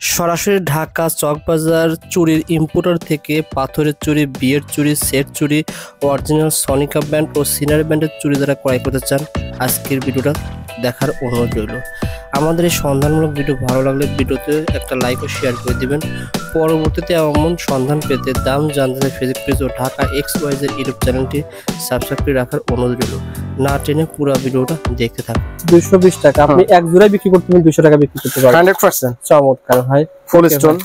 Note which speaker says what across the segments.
Speaker 1: সরাসরি ঢাকা চকবাজার চুড়ির ইম্পোর্টার থেকে পাথরের চুড়ি, বিয়ের চুড়ি, সেট চুড়ি, অরিজিনাল সনিকা ব্যান্ড ও সিনার ব্যান্ডের চুড়ি যারা ক্রয় করতে চান আজকের ভিডিওটা দেখার অনুরোধ রইল। আমাদের এই সন্ধানমূলক ভিডিও ভালো লাগলে ভিডিওতে একটা লাইক ও শেয়ার করে দিবেন। পরবর্তীতে এমন সন্ধান পেতে দাম জানতে ফেসবুক পেজ ও ঢাকা XYZ ইউটিউব চ্যানেলটি সাবস্ক্রাইব করে রাখার অনুরোধ রইল। না টেনে পুরো ভিডিওটা দেখতে থাকুন।
Speaker 2: 220 টাকা আপনি এক জোড়ায় বিক্রি করতে 200 টাকা বিক্রি করতে পারবেন
Speaker 3: 100%।
Speaker 2: চমৎকার ভাই,
Speaker 3: ফুল স্টোন।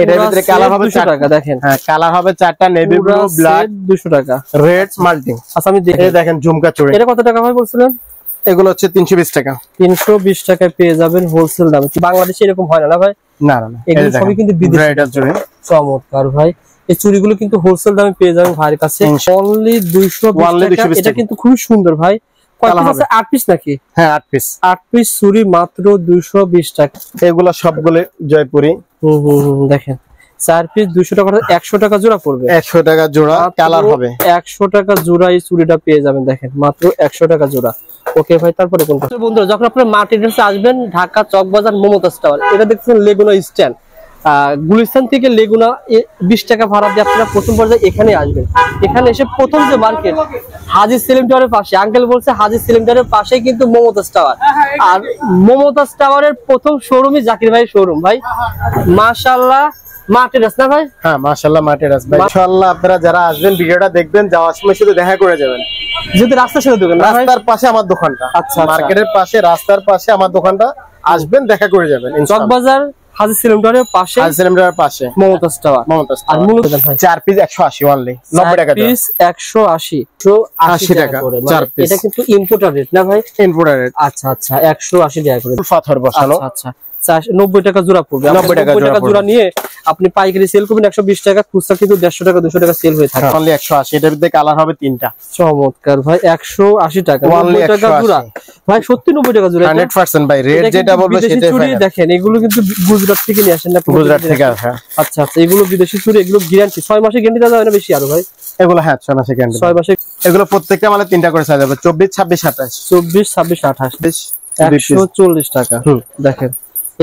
Speaker 3: এটার ভিতরে কালার হবে
Speaker 2: 200 টাকা। দেখেন
Speaker 3: হ্যাঁ, কালার হবে 4টা, নেভি ব্লু, ব্ল্যাক,
Speaker 2: 200 টাকা,
Speaker 3: রেড, মাল্টি।
Speaker 2: আচ্ছা আমি
Speaker 3: এই দেখেন ঝুমকা চুড়ি।
Speaker 2: এটা কত টাকা ভাই বলছিলেন?
Speaker 3: এগুলো হচ্ছে 320 টাকা।
Speaker 2: 320 টাকায় পেয়ে যাবেন হোলসেল দামে। বাংলাদেশে এরকম হয় না ভাই?
Speaker 3: না না না,
Speaker 2: এগুলো সবই কিন্তু বিদেশি
Speaker 3: চুড়ি।
Speaker 2: চমৎকার ভাই, এই চুড়িগুলো কিন্তু হোলসেল দামে পেয়ে যাবেন ভাইয়ের কাছে অনলি 220 টাকা। এটা কিন্তু খুব সুন্দর ভাই। কয়টা আছে? 8 পিস নাকি?
Speaker 3: হ্যাঁ 8 পিস।
Speaker 2: 8 পিস চুড়ি মাত্র 220 টাকা।
Speaker 3: এগুলো সবগুলো জয়পুরি।
Speaker 2: দেখেন 4 পিস 200 টাকা, 100 টাকা জোড়া পড়বে।
Speaker 3: 100 টাকা জোড়া, কালার হবে
Speaker 2: 100 টাকা জোড়া এই চুড়িটা পেয়ে যাবেন। দেখেন মাত্র 100 টাকা জোড়া। ওকে ভাই, তারপরে কোনটা? বন্ধুরা যখন আপনারা মার্কেটে আসবেন ঢাকা চকবাজার মমতাজ টাওয়ার, এটা দেখছেন লেগুনা স্ট্যান্ড, গুলিস্তান থেকে লেগুনা 20 টাকা ভাড়া দিয়ে আপনারা প্রথম পর্যায়ে এখানে আসবেন। এখানে এসে প্রথম যে মার্কেট হাজী সেলিম টাওয়ারের পাশে, আঙ্কেল বলছে হাজী সেলিম টাওয়ারের পাশেই কিন্তু মমতাজ টাওয়ার। আর মমতাজ টাওয়ারের প্রথম শোরুমই জাকির ভাই শোরুম। ভাই মাশাআল্লাহ মার্কেটাস না ভাই?
Speaker 3: হ্যাঁ মাশাআল্লাহ মার্কেটাস ভাই। ইনশাআল্লাহ আপনারা যারা আসবেন ভিডিওটা দেখবেন, যাওয়ার সময় শুধু দেখা করে যাবেন।
Speaker 2: যদি রাস্তার সাথে দোকান,
Speaker 3: রাস্তার পাশে আমার দোকানটা।
Speaker 2: আচ্ছা,
Speaker 3: মার্কেটের পাশে, রাস্তার পাশে আমার দোকানটা। আসবেন, দেখা করে যাবেন।
Speaker 2: চকবাজার হাজী সেলিম টাওয়ারের পাশে,
Speaker 3: হাজী সেলিম টাওয়ারের পাশে
Speaker 2: মমতাজ টাওয়ার।
Speaker 3: মমতাজ
Speaker 2: আর মূলত
Speaker 3: 4 পিস 180 অনলি 90 টাকা।
Speaker 2: 4 পিস 180 টাকা করে। এটা কিন্তু ইম্পোর্টার রেট না ভাই?
Speaker 3: Importer rate.
Speaker 2: আচ্ছা আচ্ছা, 180 টাকা করে
Speaker 3: পাথর বসানো।
Speaker 2: আচ্ছা 90 টাকা জোড়া পড়বে।
Speaker 3: 90 টাকা
Speaker 2: জোড়া নিয়ে আপনি পাইকারি সেল করবেন 120 টাকা, খুচরা কিন্তু 150 টাকা 200 টাকা সেল হয়ে থাকে।
Speaker 3: অনলি 180। এটার ভিতরে কালার হবে 3টা।
Speaker 2: চমৎকার ভাই, 180 টাকা 90 টাকা জোড়া। ভাই সত্যি 90 টাকা জোড়া?
Speaker 3: 100% ভাই, রেট যেটা বলবে সেটাই
Speaker 2: চুড়ি। দেখেন এগুলো কিন্তু গুজরাট থেকে নিয়ে আসেন না?
Speaker 3: গুজরাট থেকে আসে।
Speaker 2: আচ্ছা আচ্ছা, এগুলো বিদেশি চুড়ি, এগুলো গ্যারান্টি 6 মাসের গ্যারান্টি দেওয়া হয় না বেশি আরো ভাই?
Speaker 3: এগুলো হ্যাঁ 6 মাসের গ্যারান্টি।
Speaker 2: 6 মাসে
Speaker 3: এগুলো প্রত্যেকটা মানে 3টা করে সাইজ হবে, 24, 26, 28।
Speaker 2: 24, 26, 28 140 টাকা। দেখেন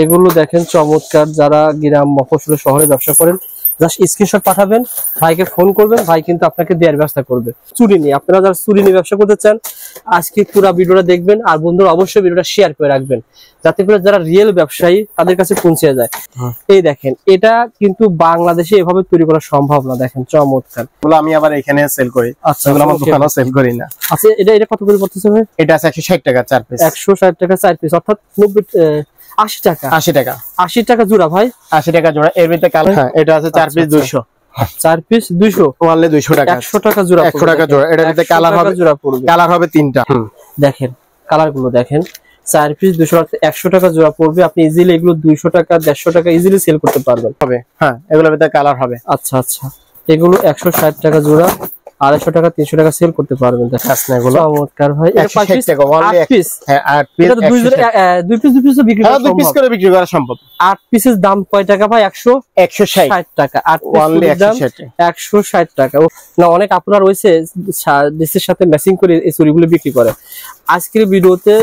Speaker 2: এগুলো দেখেন চমৎকার। যারা গ্রাম মফস্বল শহরে ব্যবসা করেন, জাস্ট স্ক্রিনশট পাঠাবেন, ভাইকে ফোন করবেন, ভাই কিন্তু আপনাকে দেওয়ার ব্যবস্থা করবে। চুরি নিয়ে আপনারা যারা চুরি নিয়ে ব্যবসা করতে চান আজকে পুরো ভিডিওটা দেখবেন। আর বন্ধুরা অবশ্যই ভিডিওটা শেয়ার করে রাখবেন, যাতে করে যারা রিয়েল ব্যবসায়ী তাদের কাছে পৌঁছে যায়। এই দেখেন এটা কিন্তু বাংলাদেশে এভাবে তৈরি করা সম্ভব না। দেখেন চমৎকার।
Speaker 3: এগুলো আমি আবার এখানে সেল করি।
Speaker 2: আচ্ছা,
Speaker 3: এগুলো আমার দোকানেও সেল করি না।
Speaker 2: আচ্ছা এটা কত করে পড়তেছে ভাই?
Speaker 3: এটা আছে 160 টাকা 4 পিস।
Speaker 2: 160 টাকা 4 পিস, অর্থাৎ 80 টাকা।
Speaker 3: 80 টাকা।
Speaker 2: 80 টাকা জোড়া ভাই?
Speaker 3: 80 টাকা জোড়া। এর ভিতরে কালার হ্যাঁ, এটা আছে 4 পিস 200।
Speaker 2: 4 পিস 200
Speaker 3: অনলি 200 টাকা।
Speaker 2: 100 টাকা জোড়া।
Speaker 3: 100 টাকা জোড়া। এর ভিতরে কালার হবে
Speaker 2: জোড়া পড়বে।
Speaker 3: কালার হবে 3টা।
Speaker 2: দেখেন কালার গুলো দেখেন, 4 পিস 200 টাকা, 100 টাকা জোড়া পড়বে। আপনি ইজিলি এগুলো 200 টাকা 150 টাকা ইজিলি সেল করতে পারবেন।
Speaker 3: হবে হ্যাঁ, এগুলোর ভিতরে কালার হবে।
Speaker 2: আচ্ছা আচ্ছা, এগুলো 160 টাকা জোড়া, 250 টাকা 300 টাকা সেল করতে পারবেন। দেখেন এগুলো চমৎকার ভাই।
Speaker 3: 160 টাকা অনলি 8 পিস। হ্যাঁ 8 পিস।
Speaker 2: এটা 2 পিস বিক্রি করা সম্ভব।
Speaker 3: 2 পিস করে বিক্রি করা সম্ভব।
Speaker 2: 8 পিসের দাম কয় টাকা ভাই?
Speaker 3: 160
Speaker 2: টাকা। 8
Speaker 3: অনলি
Speaker 2: পিসের দাম 160 টাকা। না অনেক আপনারা রয়েছে দেশের সাথে ম্যাচিং করে এই চুড়িগুলো বিক্রি করে। আজকের ভিডিওতে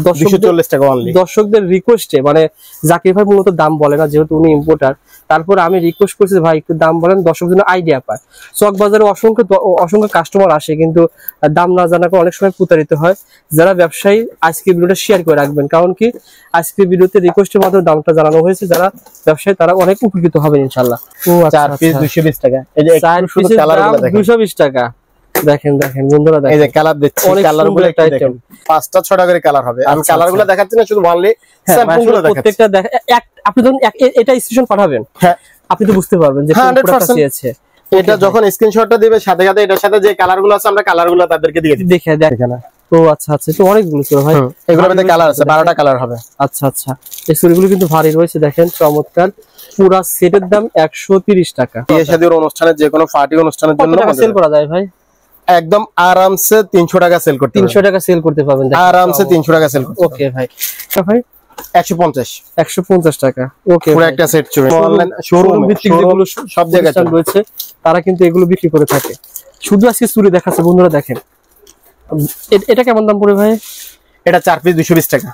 Speaker 3: 240 টাকা অনলি।
Speaker 2: দর্শকদের রিকোয়েস্টে, মানে জাকির ভাই মূলত দাম বলে না যেহেতু উনি ইম্পোর্টার, তারপর আমি রিকোয়েস্ট করছি ভাই একটু দাম বলেন, দর্শক যেন আইডিয়া পায়। চক বাজারে অসংখ্য কাস্টমার আসে, কিন্তু দাম না জানা করে অনেক সময় প্রতারিত হয়। যারা ব্যবসায়ী আজকে ভিডিওটা শেয়ার করে রাখবেন, কারণ কি আজকে ভিডিওতে রিকোয়েস্টের মাধ্যমে দামটা জানানো হয়েছে। যারা ব্যবসায়ী তারা অনেক উপকৃত হবেন ইনশাআল্লাহ।
Speaker 3: 4 পিস 220 টাকা। এই যে
Speaker 2: 4 পিসের দাম 220 টাকা। দেখেন দেখেন বন্ধুরা, দেখেন
Speaker 3: এই যে কালার দিচ্ছি, কালারগুলো একটা আইটেম 5টা 6টা করে কালার হবে। আমি কালারগুলো দেখাচ্ছি না, শুধু অনলি স্যাম্পলগুলো দেখাচ্ছি।
Speaker 2: প্রত্যেকটা আপনি যখন এটা স্ক্রিনশট পাঠাবেন, হ্যাঁ আপনি তো বুঝতে পারবেন যে কোন প্রোডাক্টটা চেয়েছে।
Speaker 3: এটা যখন স্ক্রিনশটটা দিবে সাথে সাথে এটার সাথে যে কালারগুলো আছে আমরা কালারগুলো তাদেরকে দিয়ে দিই।
Speaker 2: দেখেন। ও আচ্ছা আচ্ছা, তো অনেকগুলো ছিল ভাই।
Speaker 3: এগুলোর মধ্যে কালার আছে 12টা কালার হবে।
Speaker 2: আচ্ছা আচ্ছা, এই চুড়িগুলো কিন্তু ভারী রয়েছে। দেখেন চমৎকার। পুরো সেটের দাম 130 টাকা।
Speaker 3: বিয়ে শাদীর অনুষ্ঠানে, যে কোনো পার্টি অনুষ্ঠানের জন্য
Speaker 2: সেল করা যায় ভাই?
Speaker 3: একদম আরামসে 300 টাকা সেল করতে
Speaker 2: 300 টাকা সেল করতে পারবেন।
Speaker 3: আরামসে 300 টাকা সেল করতে।
Speaker 2: ওকে ভাই। ভাই
Speaker 3: 150
Speaker 2: টাকা। ওকে,
Speaker 3: পুরো একটা সেট চুড়ি। অনলাইন শোরুম ভিত্তিক যেগুলো সব জায়গায়
Speaker 2: রয়েছে তারা কিন্তু এগুলো বিক্রি করে থাকে। শুধু আজকে চুড়ি দেখাচ্ছে বন্ধুরা। দেখেন এটা কেমন দাম পড়ে ভাই?
Speaker 3: এটা 4 পিস 220 টাকা।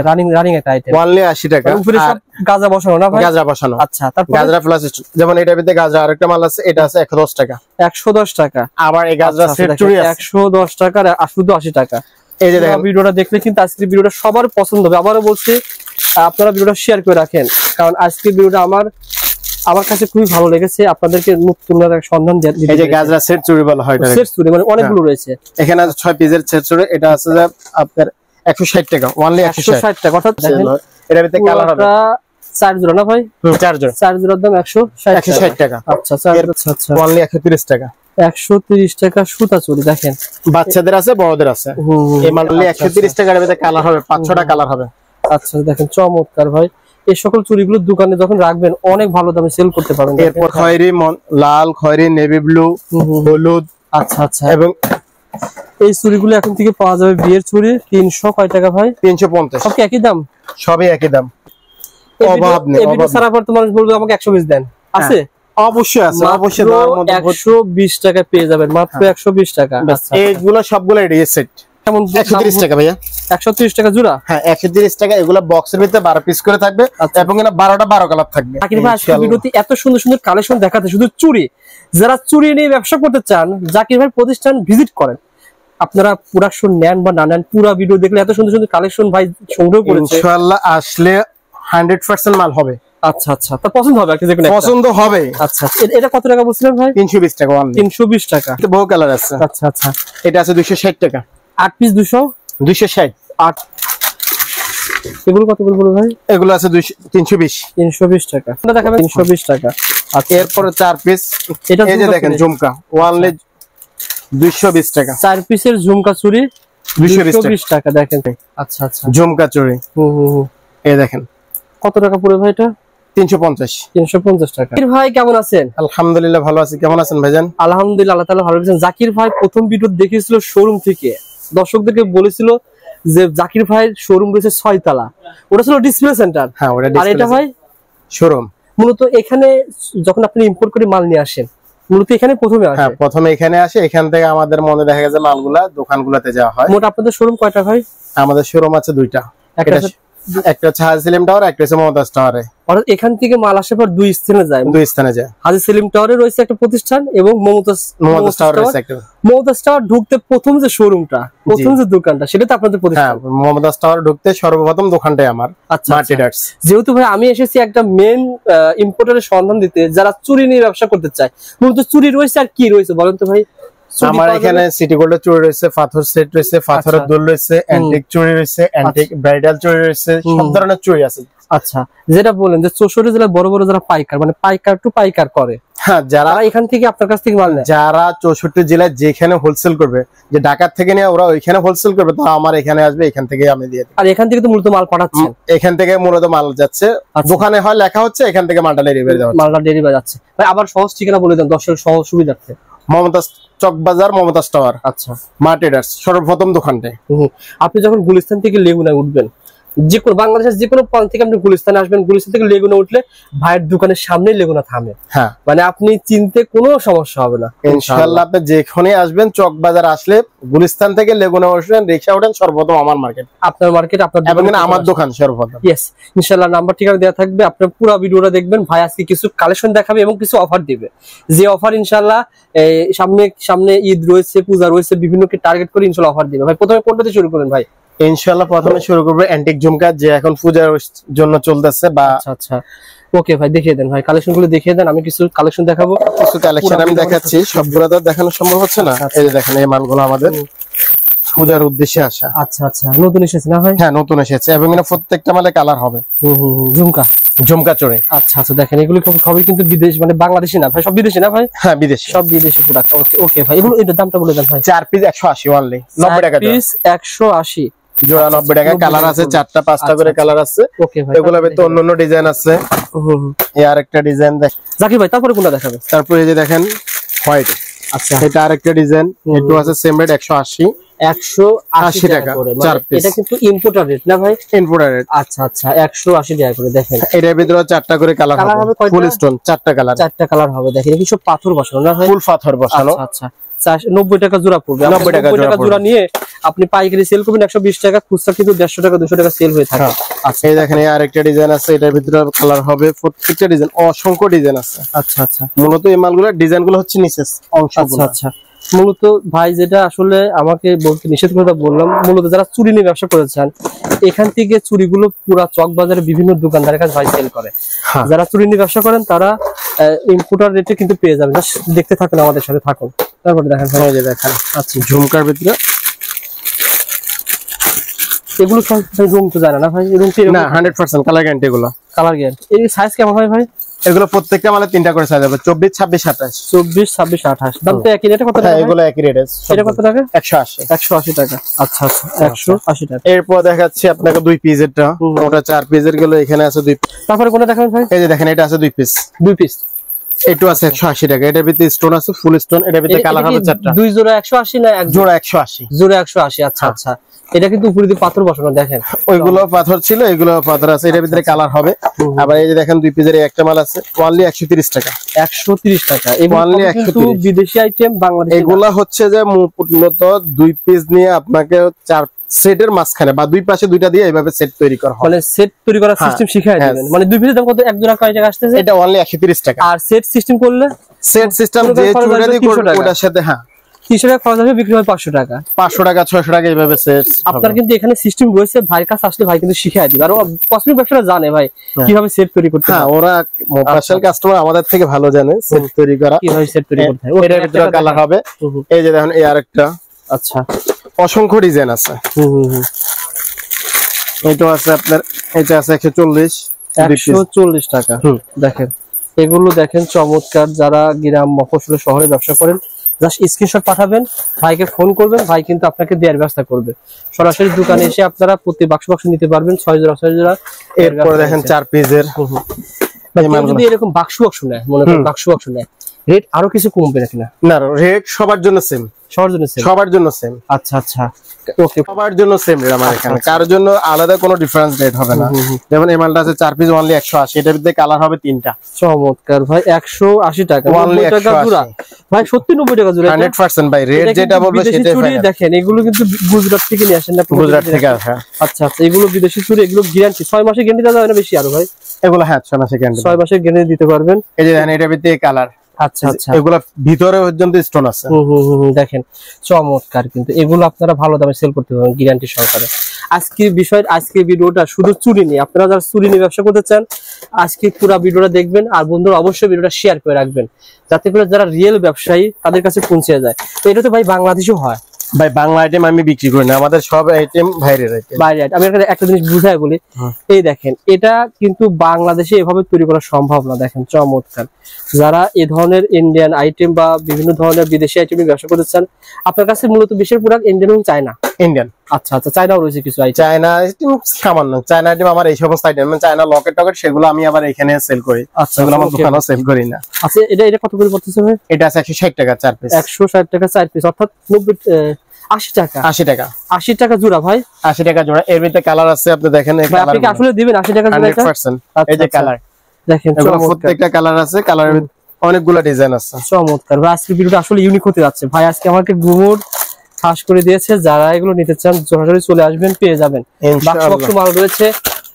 Speaker 2: রানিং একটা আইটেম
Speaker 3: অনলি 80 টাকা।
Speaker 2: উপরে সব গাজা বসানো না ভাই?
Speaker 3: গাজরা বসানো।
Speaker 2: আচ্ছা, তারপর
Speaker 3: গাজরা প্লাস যেমন এটার ভিতরে গাজরা আরেকটা মাল আছে, এটা আছে 110 টাকা।
Speaker 2: 110 টাকা।
Speaker 3: আবার এই গাজরা সেট চুড়ি আছে
Speaker 2: 110 টাকা আর শুধু 80 টাকা।
Speaker 3: এই যে দেখেন
Speaker 2: ভিডিওটা দেখলে কিন্তু আজকের ভিডিওটা সবার পছন্দ হবে। আবারও বলছি, আপনারা ভিডিওটা শেয়ার করে রাখেন, কারণ আজকের ভিডিওটা আমার কাছে খুবই ভালো লেগেছে। আপনাদেরকে নতুন একটা সন্ধান দিয়ে
Speaker 3: এই যে গাজরা সেট চুড়ি বলা হয়, এটা
Speaker 2: সেট চুড়ি মানে অনেকগুলো রয়েছে।
Speaker 3: এখানে আছে 6 পিসের সেট চুড়ি। এটা আছে যে আপনার 160 টাকা, অনলি
Speaker 2: 160 টাকা। অর্থাৎ দেখেন
Speaker 3: এটার ভিতরে কালার হবে
Speaker 2: 4 জোড়া না ভাই?
Speaker 3: 4 জোড়া।
Speaker 2: 4 জোড়ার দাম 160
Speaker 3: টাকা।
Speaker 2: আচ্ছা, আচ্ছা,
Speaker 3: অনলি 130 টাকা।
Speaker 2: 130 টাকা সুতা চুড়ি দেখেন,
Speaker 3: বাচ্চাদের আছে বড়দের আছে। এই মালগুলি 130 টাকার ভিতরে কালার হবে, 5-6টা কালার হবে।
Speaker 2: আচ্ছা দেখেন, চমৎকার ভাই। এই সকল চুড়িগুলো দোকানে যখন রাখবেন অনেক ভালো দামে সেল করতে পারবেন।
Speaker 3: এরপর খয়েরি, লাল, খয়েরি, নেভি ব্লু, হলুদ।
Speaker 2: আচ্ছা আচ্ছা।
Speaker 3: এবং
Speaker 2: এই চুড়িগুলো এখন থেকে পাওয়া যাবে বিয়ের চুড়ি 300 কয় টাকা ভাই?
Speaker 3: 350।
Speaker 2: সব কি একই দাম?
Speaker 3: সবই একই দাম, অভাব নেই।
Speaker 2: এই ভিডিও সারা পর তোমার বলবে আমাকে 100 পিস দেন, আছে?
Speaker 3: অবশ্যই আছে, অবশ্যই দেওয়ার মতো
Speaker 2: 120 টাকা পেয়ে যাবেন, মাত্র 120 টাকা।
Speaker 3: এইগুলো সবগুলো রেডি সেট।
Speaker 2: কেমন?
Speaker 3: 130 টাকা ভাইয়া।
Speaker 2: 130 টাকা জোড়া?
Speaker 3: হ্যাঁ 130 টাকা। এগুলো বক্সের ভিতরে 12 পিস করে থাকবে এবং এখানে 12টা 12 কালার থাকবে।
Speaker 2: জাকির ভাই আজকে ভিডিওতে এত সুন্দর সুন্দর কালেকশন দেখাতে, শুধু চুড়ি, যারা চুড়ি নিয়ে ব্যবসা করতে চান জাকির ভাই প্রতিষ্ঠান ভিজিট করেন। আপনারা প্রোডাকশন নেন বা না নেন, পুরো ভিডিও দেখলে এত সুন্দর সুন্দর কালেকশন ভাই সংগ্রহ করেছে।
Speaker 3: ইনশাআল্লাহ আসলে 100% মাল হবে।
Speaker 2: আচ্ছা আচ্ছা, তা পছন্দ হবে, একটা দেখুন
Speaker 3: পছন্দ হবে।
Speaker 2: আচ্ছা, এটা কত টাকা বলছিলেন ভাই?
Speaker 3: 320 টাকা অনলি।
Speaker 2: 320 টাকা।
Speaker 3: এতে বহু কালার আছে।
Speaker 2: আচ্ছা আচ্ছা।
Speaker 3: এটা আছে 260 টাকা।
Speaker 2: 8 পিস
Speaker 3: 260।
Speaker 2: 8। এগুলো কত করে বলো ভাই?
Speaker 3: এগুলো আছে 320।
Speaker 2: 320 টাকা। এটা দেখাবেন 320 টাকা। আচ্ছা,
Speaker 3: এরপরে 4 পিস।
Speaker 2: এটা
Speaker 3: এই যে দেখেন ঝুমকা, অনলি 220 টাকা।
Speaker 2: 4 পিসের ঝুমকা চুড়ি 220 টাকা দেখেন। আচ্ছা আচ্ছা,
Speaker 3: ঝুমকা চুড়ি। এই দেখেন
Speaker 2: কত টাকা পড়ে ভাই এটা?
Speaker 3: 350।
Speaker 2: 350 টাকা। জাকির ভাই কেমন আছেন?
Speaker 3: আলহামদুলিল্লাহ ভালো আছি। কেমন আছেন ভাইজান?
Speaker 2: আলহামদুলিল্লাহ, আল্লাহ তাআলা ভালো আছেন। জাকির ভাই প্রথম ভিডিও দেখিয়েছিল শোরুম থেকে, দর্শকদেরকে বলেছিল যে জাকির ভাইয়ের শোরুম রয়েছে 6 তলা। ওটা ছিল ডিসপ্লে সেন্টার।
Speaker 3: হ্যাঁ, ওটা
Speaker 2: আর এটা ভাই
Speaker 3: শোরুম।
Speaker 2: মূলত এখানে যখন আপনি ইম্পোর্ট করে মাল নিয়ে আসেন, মূলত এখানে প্রথমে আসে?
Speaker 3: হ্যাঁ, প্রথমে এখানে আসে। এখান থেকে আমাদের মনে দেখা গেছে মালগুলা দোকানগুলোতে যাওয়া হয়।
Speaker 2: মোট আপনাদের শোরুম কয়টা ভাই?
Speaker 3: আমাদের শোরুম আছে 2টা। একটা হচ্ছে হাজি সেলিম টাওয়ার, একটা হচ্ছে মমতাজ টাওয়ারে।
Speaker 2: অর্থাৎ এখান থেকে মাল আসার পর 2 স্থানে যায়।
Speaker 3: 2 স্থানে যায়।
Speaker 2: হাজি সেলিম টাওয়ারে রয়েছে একটা প্রতিষ্ঠান এবং মমতাজ
Speaker 3: টাওয়ার রয়েছে একটা।
Speaker 2: মমতাজ টাওয়ার ঢুকতে প্রথম যে শোরুমটা, প্রথম যে দোকানটা, সেটা তো আপনাদের প্রতিষ্ঠান?
Speaker 3: হ্যাঁ, মমতাজ টাওয়ার ঢুকতে সর্বপ্রথম দোকানটাই আমার।
Speaker 2: আচ্ছা, যেহেতু ভাই আমি এসেছি একটা মেন ইম্পোর্টারের সন্ধান দিতে, যারা চুরি নিয়ে ব্যবসা করতে চায়। মূলত চুরি রয়েছে আর কি রয়েছে বলেন তো ভাই?
Speaker 3: আমার এখানে সিটি গোল্ডের চুড়ি রয়েছে, পাথর সেট রয়েছে, পাথরের দুল রয়েছে, অ্যান্টিক চুড়ি রয়েছে, অ্যান্টিক ব্রাইডাল চুড়ি রয়েছে, সব ধরনের চুড়ি আছে।
Speaker 2: আচ্ছা, যেটা বলেন যে 64 জেলায় বড় বড় যারা পাইকার, মানে পাইকার টু পাইকার করে,
Speaker 3: হ্যাঁ, যারা
Speaker 2: এখান থেকে আপনার কাছ থেকে মাল নেয়,
Speaker 3: যারা 64 জেলায় যেখানে হোলসেল করবে, যে ঢাকা থেকে নিয়ে ওরা ওইখানে হোলসেল করবে, তো আমার এখানে আসবে, এখান থেকে আমি দিয়ে দিই।
Speaker 2: আর এখান থেকে তো মূলত মাল পাঠাচ্ছেন?
Speaker 3: এখান থেকে মূলত মাল যাচ্ছে, দোকানে হয় লেখা হচ্ছে, এখান থেকে মালটা ডেলিভারি দেওয়া হচ্ছে।
Speaker 2: মালটা ডেলিভারি যাচ্ছে। ভাই আবার সহজ ঠিকানা বলে দেন দর্শকের সহজ সুবিধার্থে।
Speaker 3: মমতাজ চক বাজার, মমতাজ টাওয়ার।
Speaker 2: আচ্ছা,
Speaker 3: মার্টেডার্স সর্বপ্রথম দোকানটা।
Speaker 2: আপনি যখন গুলিস্তান থেকে লেগুনায় উঠবেন, যে কোনো বাংলাদেশের যে কোনো প্রান্ত থেকে আপনি গুলিস্তানে আসবেন, গুলিস্তান থেকে লেগুনা উঠলে ভাইয়ের দোকানের সামনে লেগুনা থামে।
Speaker 3: হ্যাঁ,
Speaker 2: মানে আপনি চিনতে কোনো সমস্যা হবে না
Speaker 3: ইনশাআল্লাহ। আপনি যেখানে আসবেন, চক বাজার আসলে গুলিস্তান থেকে লেগুনা উঠবেন, রিকশা উঠেন, সর্বপ্রথম আমার মার্কেট,
Speaker 2: আপনার মার্কেট, আপনার
Speaker 3: আমার দোকান সর্বপ্রথম।
Speaker 2: ইয়েস, ইনশাআল্লাহ নাম্বার ঠিকানা দেওয়া থাকবে। আপনার পুরো ভিডিওটা দেখবেন, ভাই আজকে কিছু কালেকশন দেখাবে এবং কিছু অফার দিবে। যে অফার ইনশাআল্লাহ সামনে ঈদ রয়েছে, পূজা রয়েছে, বিভিন্নকে টার্গেট করে ইনশাআল্লাহ অফার দিবে। ভাই প্রথমে কোনটাতে শুরু করেন ভাই?
Speaker 3: ইনশাআল্লাহ প্রথমে শুরু করব অ্যান্টিক ঝুমকা, যে এখন পূজার জন্য চলতেছে। বা
Speaker 2: আচ্ছা আচ্ছা, ওকে ভাই দেখিয়ে দেন, ভাই কালেকশন গুলো দেখিয়ে দেন। আমি কিছু কালেকশন দেখাবো,
Speaker 3: কিছু কালেকশন আমি দেখাচ্ছি, সবগুলো তো দেখানো সম্ভব হচ্ছে না। এই যে দেখেন, এই মালগুলো আমাদের পূজার উদ্দেশ্যে আসা।
Speaker 2: আচ্ছা আচ্ছা, নতুন এসেছে না ভাই?
Speaker 3: হ্যাঁ, নতুন এসেছে এবং এটা প্রত্যেকটা মালে কালার হবে। ঝুমকা চড়ে।
Speaker 2: আচ্ছা আচ্ছা, দেখেন এগুলো সবই কিন্তু বিদেশ, মানে বাংলাদেশি না ভাই, সব বিদেশি না ভাই?
Speaker 3: হ্যাঁ, বিদেশি,
Speaker 2: সব বিদেশি প্রোডাক্ট। ওকে ওকে ভাই, এগুলো এর দামটা বলে দেন ভাই।
Speaker 3: 4 পিস 180 অনলি, 90 টাকা
Speaker 2: পিস 180
Speaker 3: জোড়া, 90 টাকা। কালার আছে 4টা 5টা করে কালার আছে।
Speaker 2: ওকে ভাই,
Speaker 3: এগুলোর ভিতরে অন্যান্য ডিজাইন আছে। এই আরেকটা ডিজাইন দেখ
Speaker 2: জাকির ভাই, তারপরে কোনটা দেখাবে?
Speaker 3: তারপরে এই যে দেখেন হোয়াইট।
Speaker 2: আচ্ছা,
Speaker 3: এটা আরেকটা ডিজাইন, এটু আছে সেম রেট 180 টাকা
Speaker 2: করে।
Speaker 3: 4 পিস।
Speaker 2: এটা কিন্তু ইম্পোর্টার রেট না ভাই?
Speaker 3: Importer rate.
Speaker 2: আচ্ছা আচ্ছা, 180 টাকা করে। দেখেন
Speaker 3: এটার ভিতরে 4টা করে কালার হবে, ফুল স্টোন 4টা কালার।
Speaker 2: 4টা কালার হবে। দেখেন এটা কি সব পাথর বসানো না ভাই?
Speaker 3: ফুল পাথর বসানো।
Speaker 2: আচ্ছা আচ্ছা, 90 টাকা জোড়া পড়বে।
Speaker 3: 90 টাকা জোড়া
Speaker 2: নিয়ে আপনি পাইকারি সেল করবেন 120 টাকা, খুচরা কিন্তু 150 টাকা 200 টাকা সেল হয়ে থাকে।
Speaker 3: আচ্ছা এই দেখেন এই আরেকটা ডিজাইন আছে, এটার ভিতরে কালার হবে, প্রত্যেকটা ডিজাইন অসংখ্য ডিজাইন আছে।
Speaker 2: আচ্ছা আচ্ছা,
Speaker 3: মূলত এই মালগুলোর ডিজাইনগুলো হচ্ছে নিচের অংশগুলো।
Speaker 2: আচ্ছা আচ্ছা, মূলত ভাই যেটা আসলে আমাকে বলতে নিষেধ করে বললাম, মূলত যারা চুরি নিয়ে ব্যবসা করেছেন এখান থেকে চুরিগুলো পুরা চক বাজারে বিভিন্ন দোকানদারের কাছে ভাই সেল করে। যারা চুরি নিয়ে ব্যবসা করেন তারা ইম্পোর্টার রেটে কিন্তু পেয়ে যাবেন। দেখতে থাকুন, আমাদের সাথে থাকুন। তারপরে দেখেন ভাই, যে দেখেন
Speaker 3: আচ্ছা ঝুমকার ভিতরে
Speaker 2: এগুলো সব রুম তো জানা না ভাই, রুম
Speaker 3: না 100% কালার গ্যারান্টি, এগুলো
Speaker 2: কালার গ্যারান্টি। এই সাইজ কেমন হয় ভাই?
Speaker 3: এগুলো প্রত্যেকটা মানে তিনটা করে সাইজ হবে, 24 26 28।
Speaker 2: 24 26 28 দাম তো একই রেটে। কত টাকা?
Speaker 3: এগুলো একই রেট।
Speaker 2: এটা কত টাকা?
Speaker 3: 180
Speaker 2: 180 টাকা। আচ্ছা আচ্ছা, 180 টাকা।
Speaker 3: এরপর দেখাচ্ছি আপনাকে 2 পিসেরটা, ওটা 4 পিসের গেল, এখানে আছে 2।
Speaker 2: তারপরে কোনটা দেখাবেন ভাই?
Speaker 3: এই যে দেখেন এটা আছে 2 পিস।
Speaker 2: 2 পিস
Speaker 3: এটু আছে 180 টাকা। এটার ভিতরে স্টোন আছে, ফুল স্টোন। এটার ভিতরে কালার হবে 4টা।
Speaker 2: 2 জোড়া 180 না এক
Speaker 3: জোড়া 180?
Speaker 2: জোড়া 180। আচ্ছা আচ্ছা, এটা কিন্তু উপরে দিয়ে পাথর বসানো, দেখেন
Speaker 3: ওইগুলো পাথর ছিল, এগুলো পাথর আছে। এটার ভিতরে কালার হবে। আবার এই যে দেখেন 2 পিসের একটা মাল আছে, অনলি 130 টাকা।
Speaker 2: 130 টাকা। এই
Speaker 3: অনলি
Speaker 2: কিন্তু বিদেশি আইটেম, বাংলাদেশি
Speaker 3: এগুলা হচ্ছে যে মূলত 2 পিস নিয়ে আপনাকে 4 সেটের মাঝখানে বা 2 পাশে 2টা দিয়ে এইভাবে সেট তৈরি করা হয়।
Speaker 2: মানে সেট তৈরি করার সিস্টেম শিখায় দিবেন। মানে 2 পিসের দাম কত? এক জোড়া কয় টাকা আসতেছে?
Speaker 3: এটা অনলি 130 টাকা।
Speaker 2: আর সেট সিস্টেম করলে,
Speaker 3: সেট সিস্টেম যে চুড়া দিয়ে করবে ওটার সাথে
Speaker 2: 300 টাকা খরচ হবে, বিক্রি হয় 500 টাকা।
Speaker 3: 500 টাকা 600 টাকা এইভাবে সেট।
Speaker 2: আপনার কিন্তু এখানে সিস্টেম রয়েছে, ভাইয়ের কাছে আসলে ভাই কিন্তু শিখায় দিবে। আর কসমেটিক ব্যবসাটা জানে ভাই কিভাবে সেট তৈরি করতে হয়।
Speaker 3: ওরা মোবাইল কাস্টমার আমাদের থেকে ভালো জানে সেট তৈরি করা,
Speaker 2: কিভাবে সেট তৈরি করতে হয়।
Speaker 3: এটার ভিতরে কালার হবে। এই যে দেখেন এই আরেকটা।
Speaker 2: আচ্ছা,
Speaker 3: অসংখ্য ডিজাইন আছে। এটা আছে আপনার, এটা আছে
Speaker 2: 140 টাকা। দেখেন এগুলো দেখেন চমৎকার। যারা গ্রাম মফস্বল শহরে ব্যবসা করেন জাস্ট স্ক্রিনশট পাঠাবেন, ভাইকে ফোন করবেন, ভাই কিন্তু আপনাকে দেওয়ার ব্যবস্থা করবে। সরাসরি দোকানে এসে আপনারা প্রতি বাক্স নিতে পারবেন, 6 জোড়া 6 জোড়া।
Speaker 3: এরপর দেখেন 4 পিসের।
Speaker 2: যদি এরকম বাক্স নেয়, মনে করেন বাক্স নেয়, রেট আরো কিছু কমবে নাকি? না,
Speaker 3: রেট সবার জন্য সেম।
Speaker 2: সবার জন্য সেম?
Speaker 3: সবার জন্য সেম।
Speaker 2: আচ্ছা আচ্ছা, ওকে,
Speaker 3: সবার জন্য সেম রেট আমার এখানে। কার জন্য আলাদা কোনো ডিফারেন্স রেট হবে না। যেমন এই মালটা আছে 4 পিস অনলি 180। এটার ভিতরে কালার হবে 3টা।
Speaker 2: চমৎকার ভাই, 180 টাকা। 90 টাকা জোড়া ভাই, সত্যি 90 টাকা জোড়া।
Speaker 3: 100% ভাই, রেট যেটা বলবো সেটাই ফাইনাল।
Speaker 2: দেখেন এগুলো কিন্তু গুজরাট থেকে নিয়ে আসেন না?
Speaker 3: গুজরাট থেকে আসে।
Speaker 2: আচ্ছা আচ্ছা, এগুলো বিদেশি চুড়ি, এগুলো গ্যারান্টি 6 মাসের গ্যারান্টি দেওয়া হয় না বেশি আরো ভাই?
Speaker 3: এগুলো 6 মাসের গ্যারান্টি,
Speaker 2: 6 মাসের গ্যারান্টি দিতে পারবেন।
Speaker 3: এই যে দেখেন এটার ভিতরে কালার।
Speaker 2: আচ্ছা আচ্ছা,
Speaker 3: এগুলো ভিতরে পর্যন্ত স্টোন আছে।
Speaker 2: দেখেন চমৎকার। কিন্তু এগুলো আপনারা ভালো দামে সেল করতে পারবেন গ্যারান্টি সহকারে। আজকে ভিডিওটা শুধু চুরি নিয়ে, আপনারা যারা চুরি নিয়ে ব্যবসা করতে চান আজকে পুরো ভিডিওটা দেখবেন। আর বন্ধুরা অবশ্যই ভিডিওটা শেয়ার করে রাখবেন, যাতে করে যারা রিয়েল ব্যবসায়ী তাদের কাছে পৌঁছে যায়। তো এটা তো ভাই বাংলাদেশেও হয়
Speaker 3: ভাই, বাংলা আইটেম আমি বিক্রি করি না, আমাদের সব আইটেম বাইরের আইটেম।
Speaker 2: আমি একটা জিনিস বুঝাই বলি। এই দেখেন এটা কিন্তু বাংলাদেশে এভাবে তৈরি করা সম্ভব না। দেখেন চমৎকার। যারা এই ধরনের ইন্ডিয়ান আইটেম বা বিভিন্ন ধরনের বিদেশি আইটেম ব্যবসা করতে চান, আপনার কাছে মূলত বেশির প্রোডাক্ট ইন্ডিয়ান এবং চায়না।
Speaker 3: ইন্ডিয়ান,
Speaker 2: আচ্ছা আচ্ছা, চায়নাও রয়েছে কিছু আইটেম।
Speaker 3: চায়না আইটেম সামান্য, চায়না আইটেম আমার এই সমস্ত আইটেম, চায়না লকেট টকেট সেগুলো আমি আবার এখানে সেল করি।
Speaker 2: আচ্ছা,
Speaker 3: সেগুলো আমার দোকানেও সেল করি না।
Speaker 2: আচ্ছা, এটা কত করে পড়তেছে ভাই?
Speaker 3: এটা আছে 160 টাকা 4 পিস।
Speaker 2: 160 টাকা 4 পিস, অর্থাৎ 80 টাকা।
Speaker 3: 80 টাকা,
Speaker 2: 80 টাকা জোড়া ভাই,
Speaker 3: 80 টাকা জোড়া। এর ভিতরে কালার আছে, আপনি দেখেন এই কালার।
Speaker 2: আপনি কি আসলে দিবেন 80 টাকা জোড়া?
Speaker 3: 100%। এই যে কালার
Speaker 2: দেখেন,
Speaker 3: প্রত্যেকটা কালার আছে, কালারের অনেকগুলো ডিজাইন আছে।
Speaker 2: চমৎকার ভাই, আজকে ভিডিওটা আসলে ইউনিক হতে যাচ্ছে ভাই। আজকে আমাকে গুমোর ফাঁস করে দিয়েছে। যারা এগুলো নিতে চান সরাসরি চলে আসবেন, পেয়ে যাবেন। বাক্স মাল রয়েছে,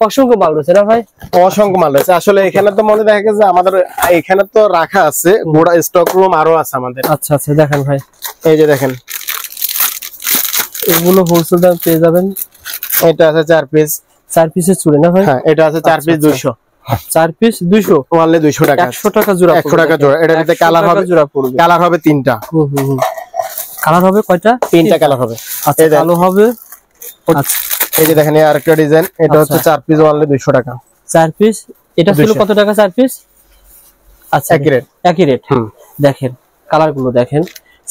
Speaker 2: অসংখ্য মাল রয়েছে না ভাই?
Speaker 3: অসংখ্য মাল রয়েছে। আসলে এখানে তো মনে দেখা গেছে আমাদের এখানে তো রাখা আছে, গোড়া স্টক রুম আরো আছে আমাদের।
Speaker 2: আচ্ছা আচ্ছা, দেখেন ভাই,
Speaker 3: এই যে দেখেন
Speaker 2: এগুলো হোলসেল দাম পেয়ে যাবেন।
Speaker 3: এটা আছে 4 পিস,
Speaker 2: 4 পিসের চুড়ি না ভাই?
Speaker 3: হ্যাঁ, এটা আছে 4 পিস 200।
Speaker 2: 4 পিস 200,
Speaker 3: অনলি 200 টাকা।
Speaker 2: 100 টাকা জোড়া,
Speaker 3: 100 টাকা জোড়া। এটার ভিতরে কালার হবে,
Speaker 2: জোড়া পড়বে।
Speaker 3: কালার হবে 3টা।
Speaker 2: কালার হবে কয়টা?
Speaker 3: 3টা কালার হবে।
Speaker 2: আচ্ছা, কালো হবে। আচ্ছা,
Speaker 3: এই যে দেখেন এই আরেকটা ডিজাইন, এটা হচ্ছে 4 পিস অনলি 200 টাকা।
Speaker 2: 4 পিস, এটা ছিল কত টাকা 4 পিস? আচ্ছা, একই রেট। দেখেন কালার গুলো দেখেন,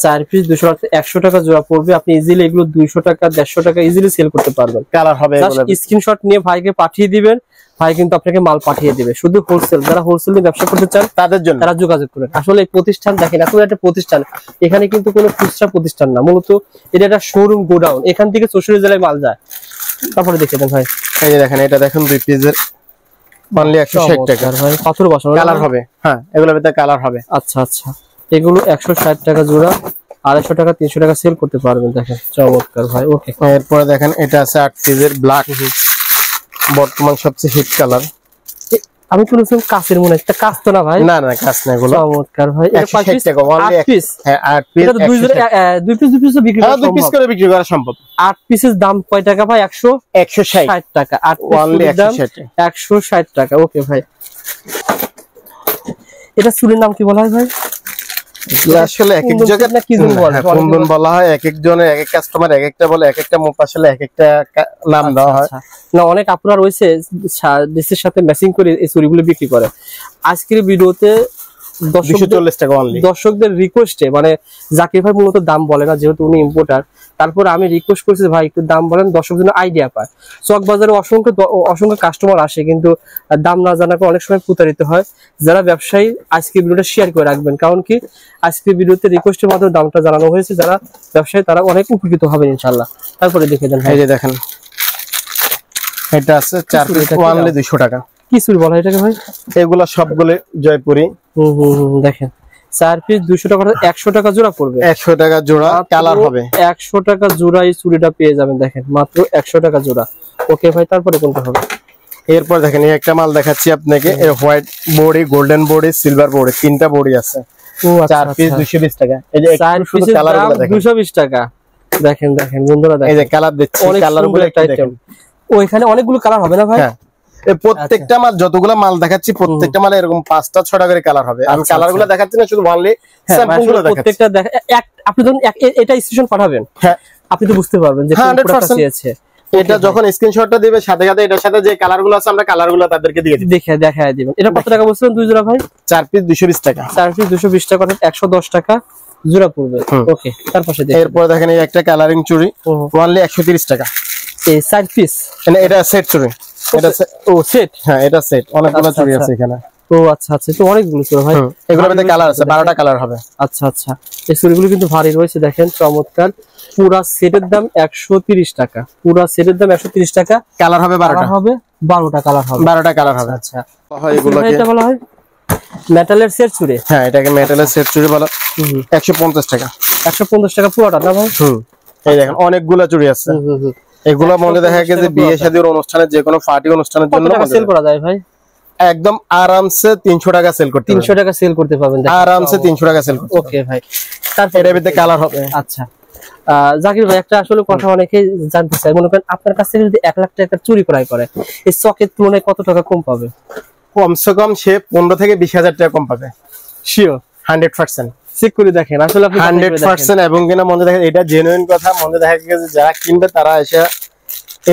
Speaker 2: 4 পিস 200 টাকা, 100 টাকা জোড়া পড়বে। আপনি ইজিলি এগুলো 200 টাকা 150 টাকা ইজিলি সেল করতে পারবেন।
Speaker 3: কালার হবে এগুলো।
Speaker 2: স্ক্রিনশট নিয়ে ভাইকে পাঠিয়ে দিবেন, ভাই কিন্তু আপনাকে মাল পাঠিয়ে দিবে। শুধু হোলসেল, যারা হোলসেল নিয়ে ব্যবসা করতে চান
Speaker 3: তাদের জন্য
Speaker 2: তারা যোগাযোগ করেন। আসলে এই প্রতিষ্ঠান দেখেন, এত একটা প্রতিষ্ঠান, এখানে কিন্তু কোনো খুচরা প্রতিষ্ঠান না, মূলত এটা একটা শোরুম, গোডাউন। এখান থেকে 64 জেলায় মাল যায়। তারপরে দেখে দেন ভাই,
Speaker 3: এই যে দেখেন এটা দেখেন 2 পিসের অনলি 160 টাকা
Speaker 2: ভাই। পাথর বসানো
Speaker 3: কালার হবে। হ্যাঁ, এগুলোর ভিতরে কালার হবে।
Speaker 2: আচ্ছা আচ্ছা, এগুলো 160 টাকা জোড়া। 250 টাকা 300 টাকা সেল করতে পারবেন। দেখেন চমৎকার ভাই। ওকে,
Speaker 3: এরপরে দেখেন এটা আছে 8 পিসের ব্ল্যাক, বর্তমান সবচেয়ে হিট কালার।
Speaker 2: আমি শুনেছি কাচের মনে একটা কাচ তো না ভাই?
Speaker 3: না না কাচ না, এগুলো
Speaker 2: চমৎকার ভাই। এটা
Speaker 3: 160 টাকা অনলি
Speaker 2: 8 পিস।
Speaker 3: হ্যাঁ 8 পিস,
Speaker 2: এটা তো দুই পিস বিক্রি করা সম্ভব।
Speaker 3: 2 পিস করে বিক্রি করা সম্ভব।
Speaker 2: 8 পিসের দাম কয় টাকা ভাই?
Speaker 3: 160
Speaker 2: টাকা। 8
Speaker 3: অনলি
Speaker 2: পিসের দাম 160 টাকা। ওকে ভাই, এটা চুলের নাম কি বলা হয় ভাই?
Speaker 3: আসলে এক এক জায়গায়
Speaker 2: না কি জন বলে,
Speaker 3: কুন্দন বলা হয়, এক এক জনের এক এক কাস্টমার এক একটা বলে, এক একটা মোপাশালে এক একটা নাম দেওয়া হয়।
Speaker 2: না অনেক আপনারা রয়েছে দেশের সাথে ম্যাচিং করে এই চুড়িগুলো বিক্রি করে। আজকের ভিডিওতে
Speaker 3: 240 টাকা অনলি।
Speaker 2: দর্শকদের রিকোয়েস্টে, মানে জাকির ভাই মূলত দাম বলে না যেহেতু উনি ইম্পোর্টার, তারপর আমি রিকোয়েস্ট করছি ভাই একটু দাম বলেন, দর্শক যেন আইডিয়া পায়। চক বাজারে অসংখ্য কাস্টমার আসে কিন্তু দাম না জানার পর অনেক সময় প্রতারিত হয়। যারা ব্যবসায়ী আজকের ভিডিওটা শেয়ার করে রাখবেন, কারণ কি আজকের ভিডিওতে রিকোয়েস্টের মাধ্যমে দামটা জানানো হয়েছে, যারা ব্যবসায়ী তারা অনেক উপকৃত হবেন ইনশাআল্লাহ। তারপরে দেখে দেন।
Speaker 3: এই যে দেখেন এটা আছে 4 পিস অনলি 200 টাকা।
Speaker 2: কি চুড়ি বলা এটাকে ভাই?
Speaker 3: এগুলা সবগুলো জয়পুরি।
Speaker 2: দেখেন 4 পিস 200 টাকা, 100 টাকা জোড়া পড়বে।
Speaker 3: 100 টাকা জোড়া, কালার হবে
Speaker 2: 100 টাকা জোড়া এই চুড়িটা পেয়ে যাবেন। দেখেন মাত্র 100 টাকা জোড়া। ওকে ভাই, তারপরে কোনটা হবে?
Speaker 3: এরপর দেখেন এই একটা মাল দেখাচ্ছি আপনাকে, এই white body, golden body, silver body, তিনটা বডি আছে। 4 পিস 220 টাকা। এই যে
Speaker 2: 4
Speaker 3: শুধু
Speaker 2: পিসের
Speaker 3: কালারগুলো
Speaker 2: দাম
Speaker 3: দেখেন
Speaker 2: 220 টাকা। দেখেন দেখেন বন্ধুরা, দেখেন
Speaker 3: এই যে কালার দিচ্ছি, কালারগুলো
Speaker 2: একটা আইটেম। ওইখানে অনেকগুলো কালার হবে না ভাই?
Speaker 3: হ্যাঁ, এই প্রত্যেকটা মাল যতগুলো মাল দেখাচ্ছি প্রত্যেকটা মালে এরকম 5টা 6টা করে কালার হবে। আমি কালারগুলো দেখাচ্ছি না, শুধু অনলি স্যাম্পলগুলো দেখাচ্ছি।
Speaker 2: প্রত্যেকটা আপনি যখন এটা স্ক্রিনশট পাঠাবেন,
Speaker 3: হ্যাঁ
Speaker 2: আপনি তো বুঝতে পারবেন যে কোন প্রোডাক্টটা চেয়েছে।
Speaker 3: এটা যখন স্ক্রিনশটটা দিবে সাথে সাথে এটার সাথে যে কালারগুলো আছে আমরা কালারগুলো তাদেরকে দিয়ে দিই,
Speaker 2: দেখায় দিবেন। এটা কত টাকা বলছিলেন? 2 জোড়া ভাই?
Speaker 3: 4 পিস 220 টাকা।
Speaker 2: 4 পিস 220 টাকা, 110 টাকা জোড়া পড়বে। ওকে, তারপরে দেখেন।
Speaker 3: এরপর দেখেন এই একটা কালারিং চুড়ি অনলি 130 টাকা।
Speaker 2: এই 4 পিস,
Speaker 3: মানে এটা সেট চুড়ি, এটা
Speaker 2: ও সেট।
Speaker 3: হ্যাঁ এটা সেট, অনেকগুলো চুড়ি আছে এখানে।
Speaker 2: ও আচ্ছা আচ্ছা, তো অনেকগুলো চুড়ি ভাই।
Speaker 3: এগুলোর মধ্যে কালার আছে, 12টা কালার হবে।
Speaker 2: আচ্ছা আচ্ছা, এই চুড়িগুলো কিন্তু ভারী রয়েছে। দেখেন চমৎকার, পুরা সেটের দাম 130 টাকা। পুরা সেটের দাম 130 টাকা।
Speaker 3: কালার হবে 12টা,
Speaker 2: হবে 12টা কালার হবে।
Speaker 3: 12টা কালার হবে।
Speaker 2: আচ্ছা,
Speaker 3: হয় এগুলোকে
Speaker 2: এটা বলা হয় মেটালের সেট চুড়ি।
Speaker 3: হ্যাঁ এটাকে মেটালের সেট চুড়ি বলা। 150 টাকা।
Speaker 2: 150 টাকা পুরোটা না ভাই?
Speaker 3: এই দেখেন অনেকগুলো চুড়ি আছে। এগুলো মনে দেখা গেছে বিয়ে শাদীর অনুষ্ঠানে, যে কোনো পার্টি অনুষ্ঠানের জন্য
Speaker 2: সেল করা যায় ভাই?
Speaker 3: একদম আরামসে 300 টাকা সেল করতে,
Speaker 2: 300 টাকা সেল করতে পারবেন
Speaker 3: আরামসে 300 টাকা সেল করতে।
Speaker 2: ওকে ভাই, তারপর
Speaker 3: এর ভিতরে কালার হবে।
Speaker 2: আচ্ছা জাকির ভাই, একটা আসলে কথা অনেকে জানতে চায়, মনে করেন আপনার কাছ থেকে যদি 1 লাখ টাকার চুরি ক্রয় করে, এই চকের তুলনায় কত টাকা কম পাবে?
Speaker 3: কমসে কম সে 15 থেকে 20,000 টাকা কম পাবে।
Speaker 2: শিওর
Speaker 3: 100%
Speaker 2: চেক করে দেখেন, আসলে আপনি
Speaker 3: 100% এবং কিনা মনে দেখেন এটা জেনুইন কথা। মনে দেখা গেছে যারা কিনবে তারা এসে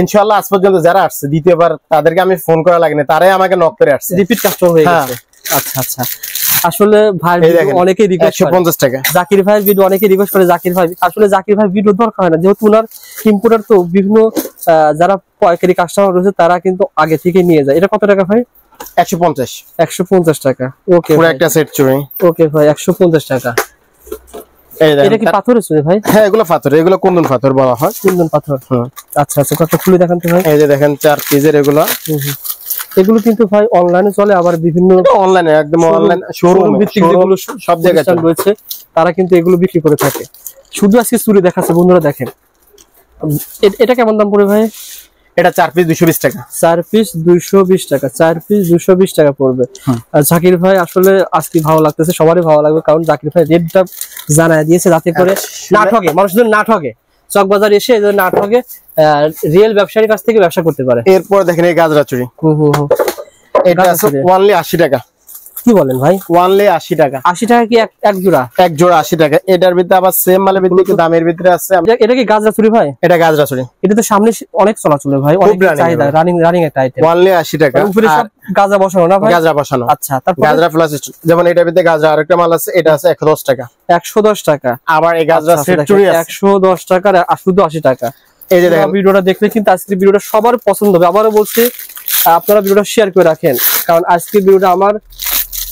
Speaker 3: ইনশাআল্লাহ আজ পর্যন্ত যারা আসছে দ্বিতীয়বার তাদেরকে আমি ফোন করা লাগেনি, তারাই আমাকে নক করে আসছে,
Speaker 2: রিপিট কাস্টমার হয়ে গেছে। আচ্ছা আচ্ছা, আসলে ভাই অনেকেই রিকোয়েস্ট করে
Speaker 3: 150 টাকা
Speaker 2: জাকির ভাইয়ের ভিডিও, অনেকেই রিকোয়েস্ট করে জাকির ভাই। আসলে জাকির ভাই ভিডিও দরকার হয় না, যেহেতু উনার ইম্পোর্টার, তো বিভিন্ন যারা পাইকারি কাস্টমার রয়েছে তারা কিন্তু আগে থেকে নিয়ে যায়। এটা কত টাকা ভাই?
Speaker 3: 150
Speaker 2: টাকা। ওকে,
Speaker 3: পুরো একটা সেট চুড়ি।
Speaker 2: ওকে ভাই, 150 টাকা।
Speaker 3: এই দেখেন,
Speaker 2: এটা কি পাথরের চুড়ি ভাই?
Speaker 3: হ্যাঁ এগুলো পাথর, এগুলো কুন্দন পাথর বলা হয়।
Speaker 2: কুন্দন পাথর। আচ্ছা আচ্ছা, কত খুলে দেখান তো ভাই।
Speaker 3: এই যে দেখেন 4 পিসের এগুলো।
Speaker 2: এগুলো কিন্তু ভাই অনলাইনে চলে, আবার বিভিন্ন
Speaker 3: অনলাইনে, একদম অনলাইন শোরুম ভিত্তিক যেগুলো সব জায়গায়
Speaker 2: রয়েছে তারা কিন্তু এগুলো বিক্রি করে থাকে। শুধু আজকে চুড়ি দেখাচ্ছে বন্ধুরা, দেখেন এটা কেমন দাম পড়বে ভাই?
Speaker 3: এটা 4 পিস 220 টাকা।
Speaker 2: 4 পিস 220 টাকা। 4 পিস 220 টাকা পড়বে। আর জাকির ভাই আসলে আজকে ভালো লাগতেছে, সবারই ভালো লাগবে, কারণ জাকির ভাই রেটটা জানায় দিয়েছে যাতে করে না ঠকে, মানুষ যেন না ঠকে, চক বাজার এসে না ঠকে, রিয়েল ব্যবসায়ীর কাছ থেকে ব্যবসা করতে পারে।
Speaker 3: এরপর দেখেন এই গাজরা চুড়ি, এটা আছে অনলি 80 টাকা।
Speaker 2: কি বলেন ভাই?
Speaker 3: অনলি 80 টাকা।
Speaker 2: 80 টাকা কি এক জোড়া?
Speaker 3: এক জোড়া 80 টাকা। এটার ভিতরে আবার সেম মালের ভিতরে একটু দামের ভিতরে আছে।
Speaker 2: এটা কি গাজরা চুড়ি ভাই?
Speaker 3: এটা গাজরা চুড়ি।
Speaker 2: এটা তো সামনে অনেক চলাচলে ভাই, অনেক চাহিদা, রানিং একটা আইটেম।
Speaker 3: অনলি 80 টাকা।
Speaker 2: উপরে সব গাজরা বসানো না ভাই?
Speaker 3: গাজরা বসানো।
Speaker 2: আচ্ছা, তারপর
Speaker 3: গাজরা প্লাস, যেমন এটার ভিতরে গাজরা আরেকটা মাল আছে, এটা আছে 110 টাকা।
Speaker 2: 110 টাকা।
Speaker 3: আবার এই গাজরা সেট চুড়ি আছে
Speaker 2: 110 টাকা আর শুধু 80 টাকা।
Speaker 3: এই যে দেখেন
Speaker 2: ভিডিওটা দেখলে কিন্তু আজকের ভিডিওটা সবার পছন্দ হবে। আবারও বলছি, আপনারা ভিডিওটা শেয়ার করে রাখেন, কারণ আজকের ভিডিওটা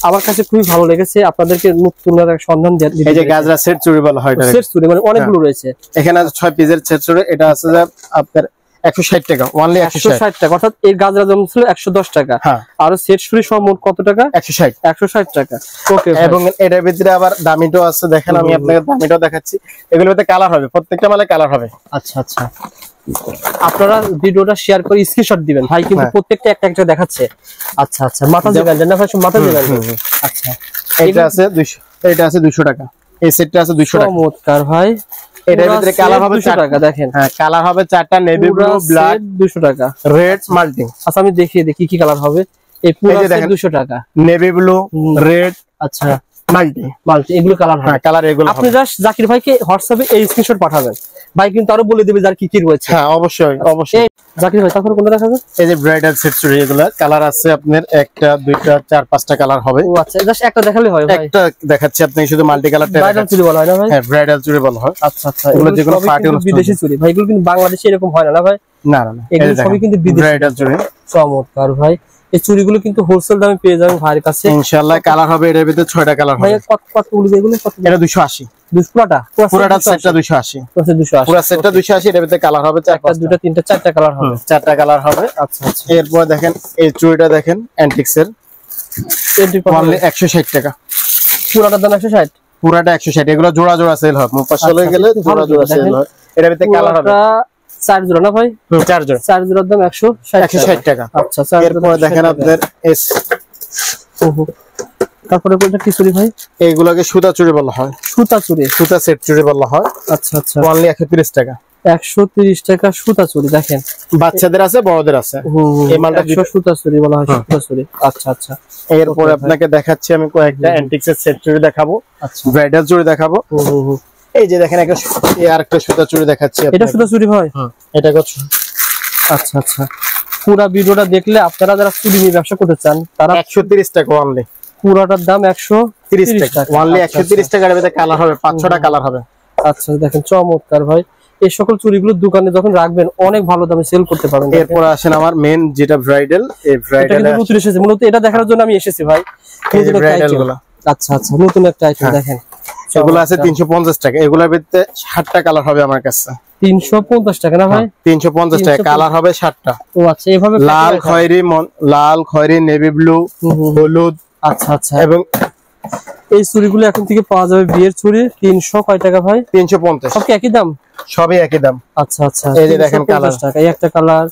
Speaker 2: আমার কাছে খুবই ভালো লেগেছে। আপনাদেরকে নতুন একটা সন্ধান দিতে।
Speaker 3: এই যে গাজরা সেট চুড়ি বলা হয়, এটা
Speaker 2: সেট চুড়ি মানে অনেকগুলো রয়েছে।
Speaker 3: এখানে আছে 6 পিসের সেট চুড়ি। এটা আছে যে আপনার 160 টাকা, অনলি
Speaker 2: 160 টাকা। অর্থাৎ এই গাজরা দাম ছিল 110 টাকা।
Speaker 3: হ্যাঁ,
Speaker 2: আর সেট ছুরি সব মোট কত টাকা?
Speaker 3: 160
Speaker 2: টাকা। ওকে,
Speaker 3: এবং এটার ভিতরে আবার দামিটাও আছে, দেখেন আমি আপনাকে দামিটাও দেখাচ্ছি। এগুলোর ভিতরে কালার হবে, প্রত্যেকটা মালে কালার হবে।
Speaker 2: আচ্ছা আচ্ছা, আপনারা ভিডিওটা শেয়ার করে স্ক্রিনশট দিবেন ভাই, কিন্তু প্রত্যেকটা একটা একটা দেখাচ্ছে। আচ্ছা আচ্ছা, মাথা দিবেন না ভাই, মাথা দিবেন। আচ্ছা,
Speaker 3: এটা আছে 200, এটা আছে 200 টাকা, এই সেটটা আছে 200 টাকা।
Speaker 2: চমৎকার ভাই,
Speaker 3: এটার ভিতরে কালার হবে
Speaker 2: 200 টাকা। দেখেন,
Speaker 3: হ্যাঁ, কালার হবে 4টা, নেভি ব্লু, ব্ল্যাক,
Speaker 2: 200 টাকা,
Speaker 3: রেড, মাল্টি।
Speaker 2: আচ্ছা আমি দেখিয়ে দেখি কি কালার হবে। এই পুরো সেট 200 টাকা,
Speaker 3: নেভি ব্লু, রেড,
Speaker 2: আচ্ছা
Speaker 3: মাল্টি,
Speaker 2: মাল্টি, এগুলো কালার হবে।
Speaker 3: হ্যাঁ, কালার এগুলো
Speaker 2: আপনি জাস্ট জাকির ভাইকে হোয়াটসঅ্যাপে এই স্ক্রিনশট পাঠাবেন, ভাই কিন্তু আরো বলে দিবে যার কি কি রয়েছে।
Speaker 3: হ্যাঁ, অবশ্যই অবশ্যই।
Speaker 2: জাকির ভাই তারপর কোনটা দেখাবেন?
Speaker 3: এই যে ব্রাইডাল সেট চুড়ি, এগুলা কালার আছে আপনার 1টা 2টা 4-5টা কালার হবে।
Speaker 2: ও আচ্ছা, জাস্ট একটা দেখালে হয় ভাই?
Speaker 3: একটা দেখাচ্ছি, আপনি শুধু মাল্টি কালারটা
Speaker 2: ব্রাইডাল চুড়ি বলা হয় না ভাই?
Speaker 3: হ্যাঁ, ব্রাইডাল চুড়ি বলা হয়।
Speaker 2: আচ্ছা আচ্ছা,
Speaker 3: এগুলো যে কোনো
Speaker 2: সবই
Speaker 3: পার্টি
Speaker 2: কিন্তু বিদেশি চুড়ি ভাই, এগুলো কিন্তু বাংলাদেশে এরকম হয় না ভাই?
Speaker 3: না না না,
Speaker 2: এগুলো সবই কিন্তু বিদেশি
Speaker 3: ব্রাইডাল চুড়ি।
Speaker 2: চমৎকার ভাই, এই চুড়িগুলো কিন্তু হোলসেল দামে পেয়ে যাবেন ভাইয়ের কাছে
Speaker 3: ইনশাআল্লাহ। কালার হবে এর ভিতরে 6টা কালার
Speaker 2: ভাই।
Speaker 3: হবে।
Speaker 2: কত গুলো এগুলো? কত?
Speaker 3: এটা 280,
Speaker 2: পুরোটা
Speaker 3: পুরোটা সেটটা 280, পুরো সেটটা 280। এর ভিতরে কালার হবে 4,
Speaker 2: 1 2 3 4টা কালার হবে।
Speaker 3: 4টা কালার হবে।
Speaker 2: আচ্ছা আচ্ছা,
Speaker 3: এরপর দেখেন এই চুড়িটা, দেখেন অ্যান্টিক্সের, অনলি 160 টাকা।
Speaker 2: পুরোটার দাম 160,
Speaker 3: পুরাটা 160। এগুলো জোড়া জোড়া সেল হয়, মুফাসসলে গেলে জোড়া জোড়া সেল হয়। এর ভিতরে কালার হবে
Speaker 2: 4 জোড়া না ভাই?
Speaker 3: 4 জোড়া,
Speaker 2: 4 জোড়ার দাম 160
Speaker 3: টাকা।
Speaker 2: আচ্ছা, 4
Speaker 3: এরপর দেখেন আপনাদের এস,
Speaker 2: তারপরে কোনটা কি চুড়ি ভাই?
Speaker 3: এইগুলোকে সুতা চুড়ি বলা হয়।
Speaker 2: সুতা চুড়ি,
Speaker 3: সুতা সেট চুড়ি বলা হয়।
Speaker 2: আচ্ছা আচ্ছা,
Speaker 3: অনলি 130 টাকা।
Speaker 2: 130 টাকা সুতা চুড়ি। দেখেন,
Speaker 3: বাচ্চাদের আছে, বড়দের আছে। এই মালটা
Speaker 2: 100 সুতা চুড়ি বলা হয়, সুতা চুড়ি। আচ্ছা আচ্ছা,
Speaker 3: এরপর আপনাকে দেখাচ্ছি আমি কয়েকটা অ্যান্টিক্সের সেট চুড়ি দেখাবো,
Speaker 2: আচ্ছা
Speaker 3: ব্রাইডাল চুড়ি দেখাবো। এই যে দেখেন একটা, এই আরেকটা সুতা চুড়ি দেখাচ্ছি।
Speaker 2: এটা সুতা চুড়ি ভাই?
Speaker 3: এটা কত?
Speaker 2: আচ্ছা আচ্ছা, পুরো ভিডিওটা দেখলে আপনারা যারা চুড়ি নিয়ে ব্যবসা করতে চান তারা
Speaker 3: 130 টাকা অনলি।
Speaker 2: পুরাটার দাম
Speaker 3: 130 টাকা, অনলি 130 টাকার ভিতরে কালার হবে 5-6টা কালার হবে।
Speaker 2: আচ্ছা দেখেন, চমৎকার ভাই। এই সকল চুড়িগুলো দোকানে যখন রাখবেন অনেক ভালো দামে সেল করতে পারবেন।
Speaker 3: এরপর আসেন আমার মেন যেটা ব্রাইডাল, এই ব্রাইডাল
Speaker 2: নতুন এসেছে, মূলত এটা দেখার জন্য আমি এসেছি ভাই।
Speaker 3: এই যে ব্রাইডাল গুলো,
Speaker 2: আচ্ছা আচ্ছা, নতুন একটা আইটেম দেখেন।
Speaker 3: এগুলো আছে 350 টাকা। এগুলোর ভিতরে 60টা কালার হবে আমার কাছে।
Speaker 2: 350 টাকা না ভাই?
Speaker 3: 350 টাকা, কালার হবে 60টা।
Speaker 2: ও আচ্ছা, এভাবে
Speaker 3: লাল, খয়েরি, নেভি ব্লু, হলুদ।
Speaker 2: আচ্ছা আচ্ছা,
Speaker 3: এবং
Speaker 2: এই চুড়িগুলো এখন থেকে পাওয়া যাবে বিয়ের চুড়ি 300 কয় টাকা ভাই?
Speaker 3: 350।
Speaker 2: সব কি একই দাম?
Speaker 3: সবই একই দাম।
Speaker 2: আচ্ছা আচ্ছা,
Speaker 3: এই যে দেখেন কালার,
Speaker 2: টাকা এই একটা কালার,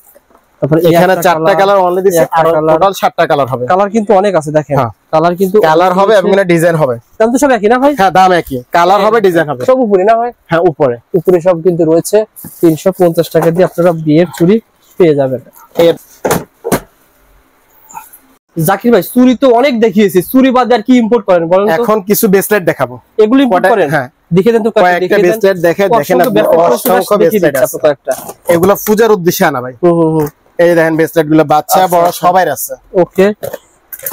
Speaker 2: তারপর
Speaker 3: এখানে 4টা কালার অনলি দিছি, আর টোটাল 60টা কালার হবে।
Speaker 2: কালার কিন্তু অনেক আছে দেখেন, কালার কিন্তু
Speaker 3: কালার হবে এবং ডিজাইন হবে।
Speaker 2: দাম তো সব একই না ভাই?
Speaker 3: হ্যাঁ, দাম একই, কালার হবে, ডিজাইন হবে।
Speaker 2: সব উপরে না ভাই?
Speaker 3: হ্যাঁ, উপরে
Speaker 2: উপরে সব কিন্তু রয়েছে। 350 টাকা দিয়ে আপনারা বিয়ের চুড়ি পেয়ে যাবেন। জাকির ভাই, চুড়ি তো অনেক দেখিয়েছি, চুড়ি বাদে আর কি ইম্পোর্ট করেন বলেন তো?
Speaker 3: এখন কিছু ব্রেসলেট দেখাবো।
Speaker 2: এগুলো ইম্পোর্ট করেন?
Speaker 3: হ্যাঁ,
Speaker 2: দেখে দেন তো
Speaker 3: কয়েকটা ব্রেসলেট দেখেন আপনি, অসংখ্য ব্রেসলেট আছে। এগুলো পূজার উদ্দেশ্যে আনা ভাই। এই দেখেন ব্রেসলেট গুলো, বাচ্চা বড় সবাই আছে।
Speaker 2: ওকে,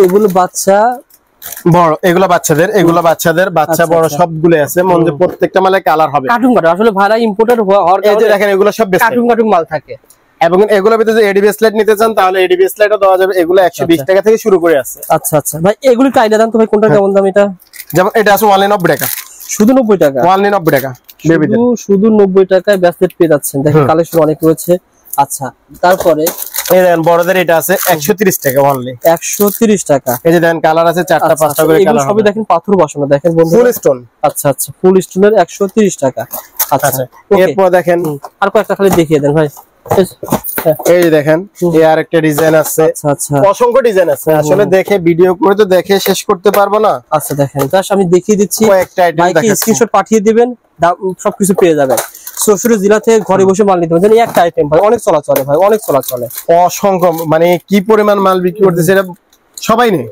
Speaker 2: এগুলো বাচ্চা
Speaker 3: বড়, এগুলো বাচ্চাদের, বাচ্চা বড় সবগুলো আছে। মনে প্রত্যেকটা মালে কালার হবে।
Speaker 2: কার্টুন কার্টুন আসলে ভাড়া ইম্পোর্টার হওয়ার
Speaker 3: এই যে দেখেন এগুলো সব
Speaker 2: কার্টুন কার্টুন মাল থাকে।
Speaker 3: এবং এগুলোর ভিতরে যদি এডি ব্রেসলেট নিতে চান তাহলে এডি ব্রেসলেটও দেওয়া যাবে। এগুলো 120 টাকা থেকে শুরু করে আছে।
Speaker 2: আচ্ছা আচ্ছা ভাই, এগুলো আইডিয়া দাম তো ভাই, কোনটা কেমন দাম? এটা
Speaker 3: যেমন এটা আছে 190 টাকা,
Speaker 2: শুধু 90 টাকা,
Speaker 3: 190 টাকা বেবিদের,
Speaker 2: শুধু 90 টাকায় ব্রেসলেট পেয়ে যাচ্ছেন। দেখেন কালেকশন অনেক রয়েছে। আচ্ছা, তারপরে
Speaker 3: এই দেখেন বড়দের এটা আছে 130 টাকা অনলি,
Speaker 2: 130 টাকা।
Speaker 3: এই যে দেখেন কালার আছে 4টা 5টা করে কালার।
Speaker 2: সবই দেখেন পাথর বসানো, দেখেন বন্ধুরা,
Speaker 3: ফুল স্টোন।
Speaker 2: আচ্ছা আচ্ছা, ফুল স্টোনের 130 টাকা। আচ্ছা,
Speaker 3: এরপর দেখেন
Speaker 2: আর কয়েকটা খালি দেখিয়ে দেন ভাই।
Speaker 3: এই যে দেখেন এই আরেকটা ডিজাইন আছে।
Speaker 2: আচ্ছা আচ্ছা,
Speaker 3: অসংখ্য ডিজাইন আছে, আসলে দেখে ভিডিও করে তো দেখে শেষ করতে পারবো না।
Speaker 2: আচ্ছা দেখেন, জাস্ট আমি দেখিয়ে দিচ্ছি,
Speaker 3: কয়েকটা আইটেম দেখাচ্ছি,
Speaker 2: স্ক্রিনশট পাঠিয়ে দিবেন, সবকিছু পেয়ে যাবেন। শ্বশুর জেলা থেকে ঘরে বসে মাল নিতে পারবেন। এই একটা আইটেম ভাই অনেক চলাচলে, ভাই অনেক চলাচলে,
Speaker 3: অসংখ্য, মানে কি পরিমাণ মাল বিক্রি করতেছে এটা সবাই নেই।